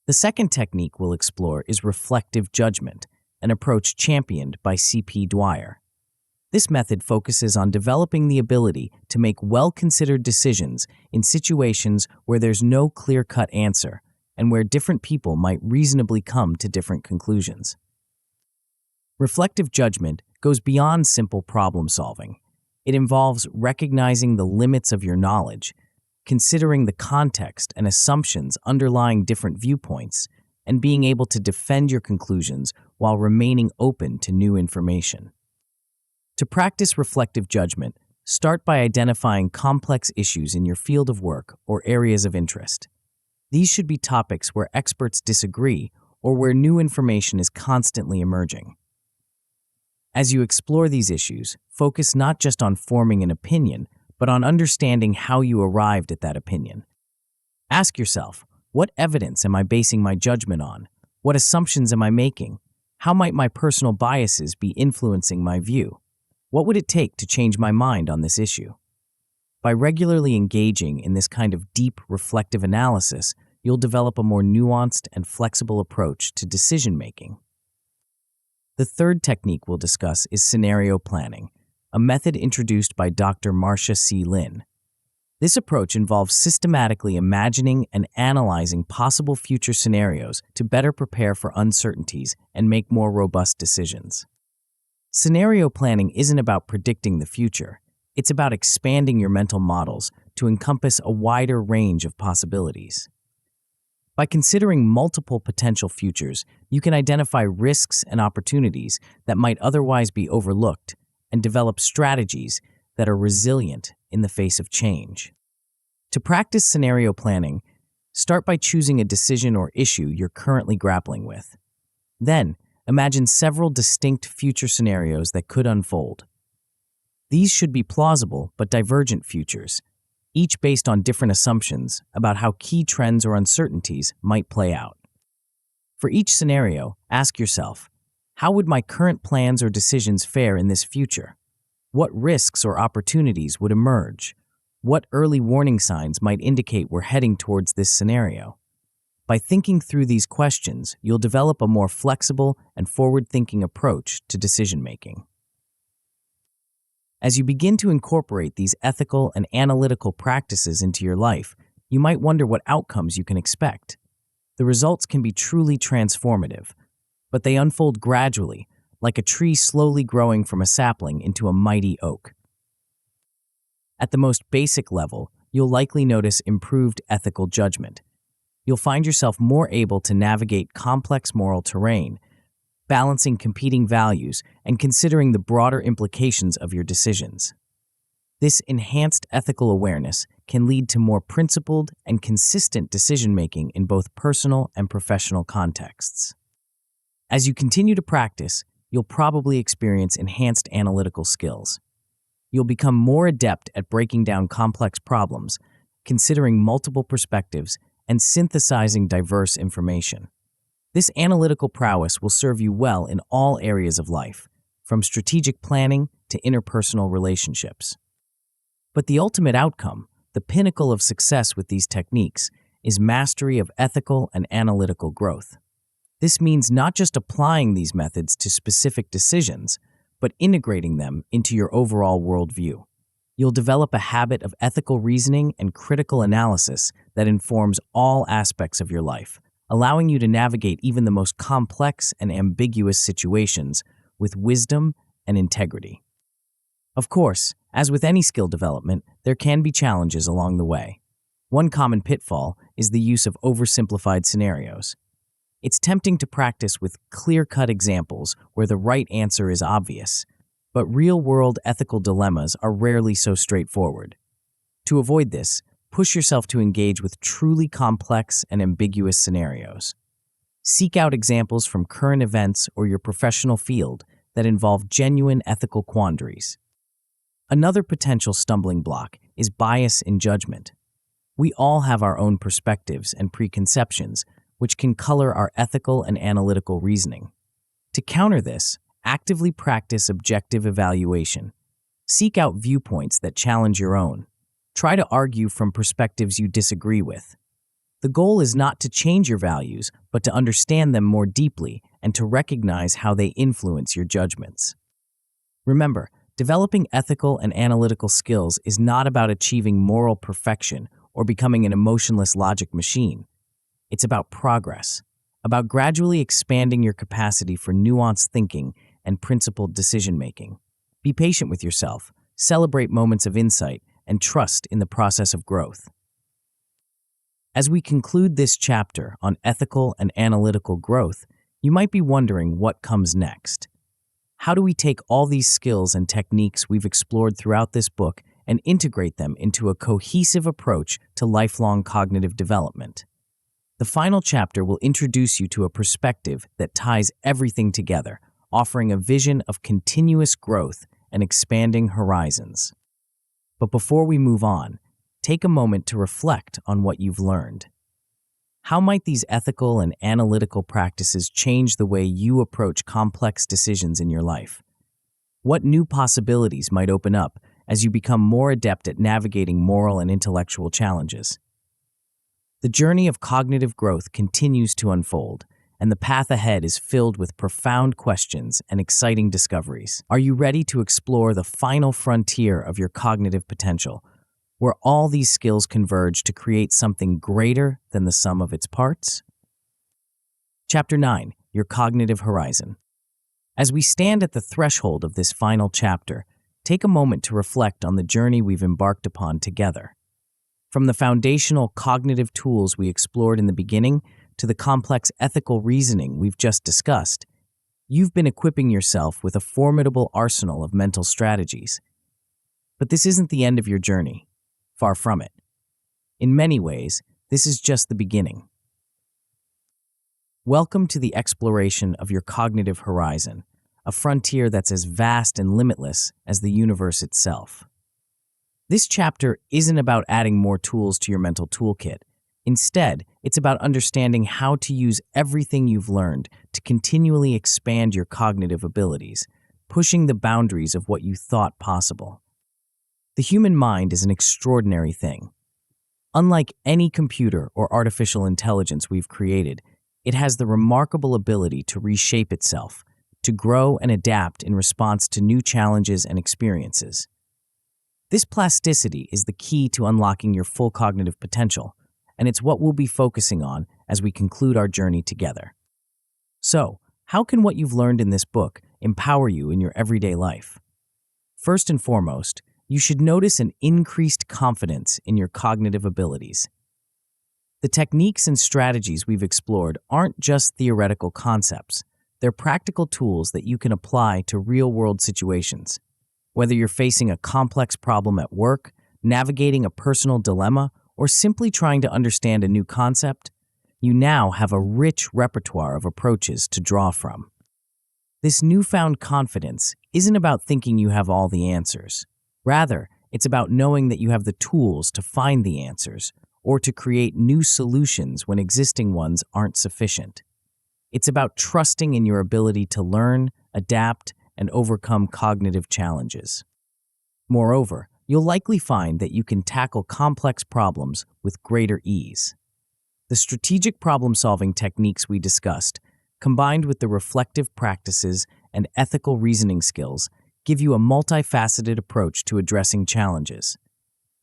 The second technique we'll explore is reflective judgment, an approach championed by C.P. Dwyer. This method focuses on developing the ability to make well-considered decisions in situations where there's no clear-cut answer, and where different people might reasonably come to different conclusions. Reflective judgment goes beyond simple problem-solving. It involves recognizing the limits of your knowledge, considering the context and assumptions underlying different viewpoints, and being able to defend your conclusions while remaining open to new information. To practice reflective judgment, start by identifying complex issues in your field of work or areas of interest. These should be topics where experts disagree or where new information is constantly emerging. As you explore these issues, focus not just on forming an opinion, but on understanding how you arrived at that opinion. Ask yourself, what evidence am I basing my judgment on? What assumptions am I making? How might my personal biases be influencing my view? What would it take to change my mind on this issue? By regularly engaging in this kind of deep, reflective analysis, you'll develop a more nuanced and flexible approach to decision-making. The third technique we'll discuss is scenario planning, a method introduced by Dr. Marcia C. Lin. This approach involves systematically imagining and analyzing possible future scenarios to better prepare for uncertainties and make more robust decisions. Scenario planning isn't about predicting the future. It's about expanding your mental models to encompass a wider range of possibilities. By considering multiple potential futures, you can identify risks and opportunities that might otherwise be overlooked and develop strategies that are resilient in the face of change. To practice scenario planning, start by choosing a decision or issue you're currently grappling with. Then, imagine several distinct future scenarios that could unfold. These should be plausible but divergent futures, each based on different assumptions about how key trends or uncertainties might play out. For each scenario, ask yourself, how would my current plans or decisions fare in this future? What risks or opportunities would emerge? What early warning signs might indicate we're heading towards this scenario? By thinking through these questions, you'll develop a more flexible and forward-thinking approach to decision-making. As you begin to incorporate these ethical and analytical practices into your life, you might wonder what outcomes you can expect. The results can be truly transformative, but they unfold gradually, like a tree slowly growing from a sapling into a mighty oak. At the most basic level, you'll likely notice improved ethical judgment. You'll find yourself more able to navigate complex moral terrain, balancing competing values and considering the broader implications of your decisions. This enhanced ethical awareness can lead to more principled and consistent decision-making in both personal and professional contexts. As you continue to practice, you'll probably experience enhanced analytical skills. You'll become more adept at breaking down complex problems, considering multiple perspectives, and synthesizing diverse information. This analytical prowess will serve you well in all areas of life, from strategic planning to interpersonal relationships. But the ultimate outcome, the pinnacle of success with these techniques, is mastery of ethical and analytical growth. This means not just applying these methods to specific decisions, but integrating them into your overall worldview. You'll develop a habit of ethical reasoning and critical analysis that informs all aspects of your life, allowing you to navigate even the most complex and ambiguous situations with wisdom and integrity. Of course, as with any skill development, there can be challenges along the way. One common pitfall is the use of oversimplified scenarios. It's tempting to practice with clear-cut examples where the right answer is obvious, but real-world ethical dilemmas are rarely so straightforward. To avoid this, push yourself to engage with truly complex and ambiguous scenarios. Seek out examples from current events or your professional field that involve genuine ethical quandaries. Another potential stumbling block is bias in judgment. We all have our own perspectives and preconceptions, which can color our ethical and analytical reasoning. To counter this, actively practice objective evaluation. Seek out viewpoints that challenge your own. Try to argue from perspectives you disagree with. The goal is not to change your values, but to understand them more deeply and to recognize how they influence your judgments. Remember, developing ethical and analytical skills is not about achieving moral perfection or becoming an emotionless logic machine. It's about progress, about gradually expanding your capacity for nuanced thinking and principled decision-making. Be patient with yourself, celebrate moments of insight, and trust in the process of growth. As we conclude this chapter on ethical and analytical growth, you might be wondering what comes next. How do we take all these skills and techniques we've explored throughout this book and integrate them into a cohesive approach to lifelong cognitive development? The final chapter will introduce you to a perspective that ties everything together, offering a vision of continuous growth and expanding horizons. But before we move on, take a moment to reflect on what you've learned. How might these ethical and analytical practices change the way you approach complex decisions in your life? What new possibilities might open up as you become more adept at navigating moral and intellectual challenges. The journey of cognitive growth continues to unfold, and the path ahead is filled with profound questions and exciting discoveries. Are you ready to explore the final frontier of your cognitive potential, where all these skills converge to create something greater than the sum of its parts? Chapter 9, Your Cognitive Horizon. As we stand at the threshold of this final chapter, take a moment to reflect on the journey we've embarked upon together. From the foundational cognitive tools we explored in the beginning to the complex ethical reasoning we've just discussed, you've been equipping yourself with a formidable arsenal of mental strategies. But this isn't the end of your journey. Far from it. In many ways, this is just the beginning. Welcome to the exploration of your cognitive horizon, a frontier that's as vast and limitless as the universe itself. This chapter isn't about adding more tools to your mental toolkit. Instead, it's about understanding how to use everything you've learned to continually expand your cognitive abilities, pushing the boundaries of what you thought possible. The human mind is an extraordinary thing. Unlike any computer or artificial intelligence we've created, it has the remarkable ability to reshape itself, to grow and adapt in response to new challenges and experiences. This plasticity is the key to unlocking your full cognitive potential, and it's what we'll be focusing on as we conclude our journey together. So, how can what you've learned in this book empower you in your everyday life? First and foremost, you should notice an increased confidence in your cognitive abilities. The techniques and strategies we've explored aren't just theoretical concepts. They're practical tools that you can apply to real-world situations. Whether you're facing a complex problem at work, navigating a personal dilemma, or simply trying to understand a new concept, you now have a rich repertoire of approaches to draw from. This newfound confidence isn't about thinking you have all the answers. Rather, it's about knowing that you have the tools to find the answers or to create new solutions when existing ones aren't sufficient. It's about trusting in your ability to learn, adapt, and overcome cognitive challenges. Moreover, you'll likely find that you can tackle complex problems with greater ease. The strategic problem-solving techniques we discussed, combined with the reflective practices and ethical reasoning skills, give you a multifaceted approach to addressing challenges.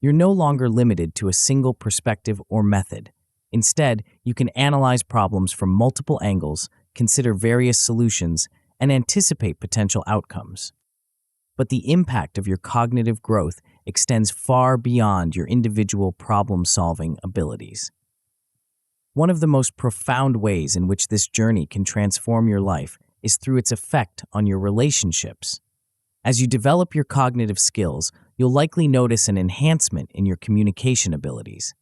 You're no longer limited to a single perspective or method. Instead, you can analyze problems from multiple angles, consider various solutions, and anticipate potential outcomes. But the impact of your cognitive growth extends far beyond your individual problem-solving abilities. One of the most profound ways in which this journey can transform your life is through its effect on your relationships. As you develop your cognitive skills, you'll likely notice an enhancement in your communication abilities.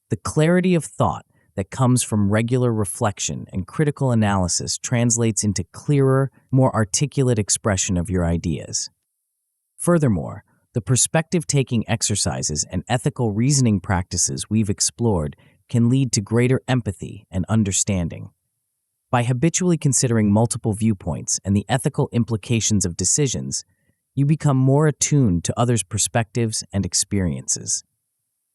The clarity of thought that comes from regular reflection and critical analysis translates into clearer, more articulate expression of your ideas. Furthermore, the perspective-taking exercises and ethical reasoning practices we've explored can lead to greater empathy and understanding. By habitually considering multiple viewpoints and the ethical implications of decisions, you become more attuned to others' perspectives and experiences.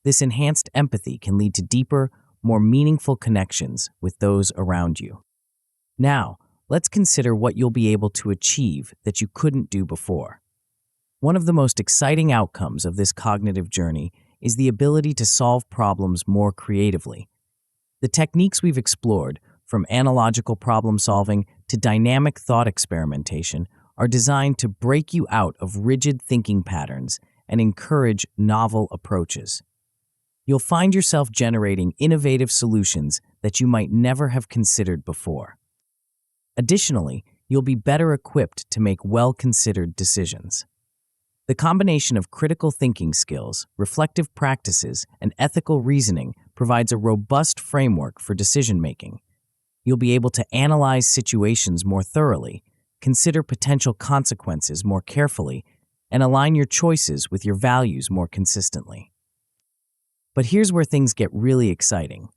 This enhanced empathy can lead to deeper, more meaningful connections with those around you. Now, let's consider what you'll be able to achieve that you couldn't do before. One of the most exciting outcomes of this cognitive journey is the ability to solve problems more creatively. The techniques we've explored, from analogical problem solving to dynamic thought experimentation, are designed to break you out of rigid thinking patterns and encourage novel approaches. You'll find yourself generating innovative solutions that you might never have considered before. Additionally, you'll be better equipped to make well-considered decisions. The combination of critical thinking skills, reflective practices, and ethical reasoning provides a robust framework for decision-making. You'll be able to analyze situations more thoroughly, consider potential consequences more carefully, and align your choices with your values more consistently. But here's where things get really exciting.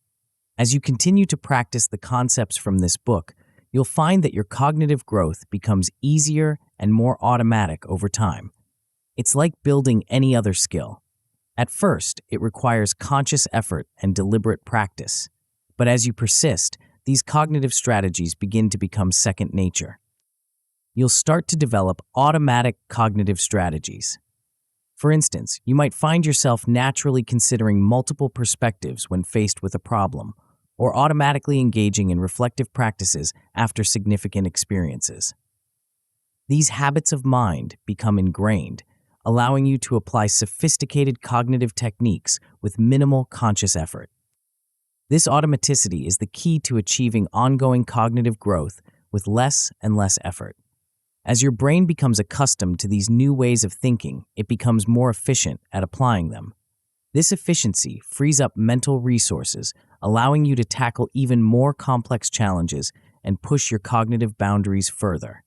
As you continue to practice the concepts from this book, you'll find that your cognitive growth becomes easier and more automatic over time. It's like building any other skill. At first, it requires conscious effort and deliberate practice. But as you persist, these cognitive strategies begin to become second nature. You'll start to develop automatic cognitive strategies. For instance, you might find yourself naturally considering multiple perspectives when faced with a problem, or automatically engaging in reflective practices after significant experiences. These habits of mind become ingrained, allowing you to apply sophisticated cognitive techniques with minimal conscious effort. This automaticity is the key to achieving ongoing cognitive growth with less and less effort. As your brain becomes accustomed to these new ways of thinking, it becomes more efficient at applying them. This efficiency frees up mental resources, allowing you to tackle even more complex challenges and push your cognitive boundaries further.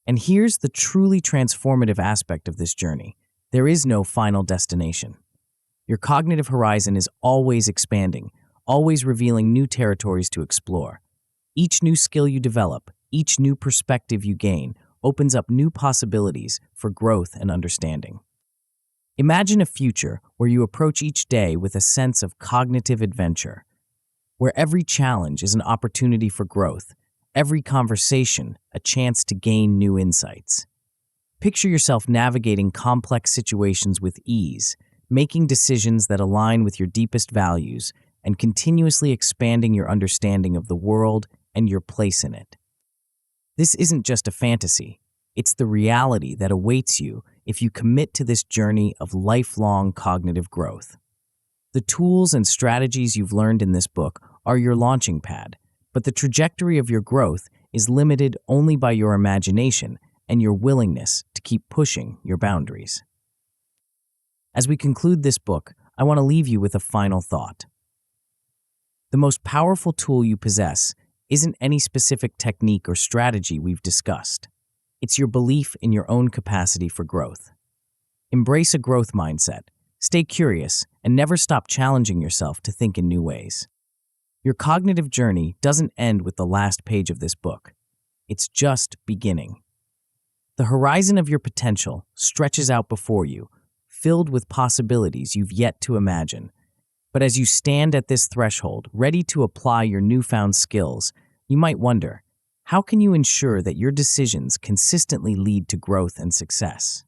And here's the truly transformative aspect of this journey. There is no final destination. Your cognitive horizon is always expanding, always revealing new territories to explore. Each new skill you develop, each new perspective you gain, opens up new possibilities for growth and understanding. Imagine a future where you approach each day with a sense of cognitive adventure, where every challenge is an opportunity for growth, every conversation a chance to gain new insights. Picture yourself navigating complex situations with ease, making decisions that align with your deepest values, and continuously expanding your understanding of the world and your place in it. This isn't just a fantasy, it's the reality that awaits you if you commit to this journey of lifelong cognitive growth. The tools and strategies you've learned in this book are your launching pad, but the trajectory of your growth is limited only by your imagination and your willingness to keep pushing your boundaries. As we conclude this book, I want to leave you with a final thought. The most powerful tool you possess isn't any specific technique or strategy we've discussed. It's your belief in your own capacity for growth. Embrace a growth mindset, stay curious, and never stop challenging yourself to think in new ways. Your cognitive journey doesn't end with the last page of this book. It's just beginning. The horizon of your potential stretches out before you, filled with possibilities you've yet to imagine. But as you stand at this threshold, ready to apply your newfound skills, you might wonder, how can you ensure that your decisions consistently lead to growth and success?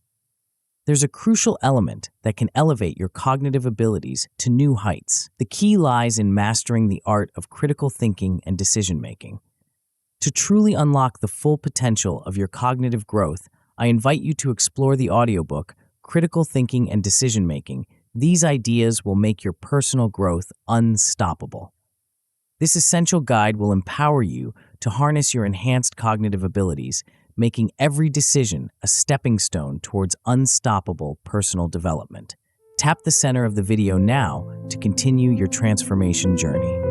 There's a crucial element that can elevate your cognitive abilities to new heights. The key lies in mastering the art of critical thinking and decision-making. To truly unlock the full potential of your cognitive growth, I invite you to explore the audiobook, Critical Thinking and Decision-Making. These ideas will make your personal growth unstoppable. This essential guide will empower you to harness your enhanced cognitive abilities, making every decision a stepping stone towards unstoppable personal development. Tap the center of the video now to continue your transformation journey.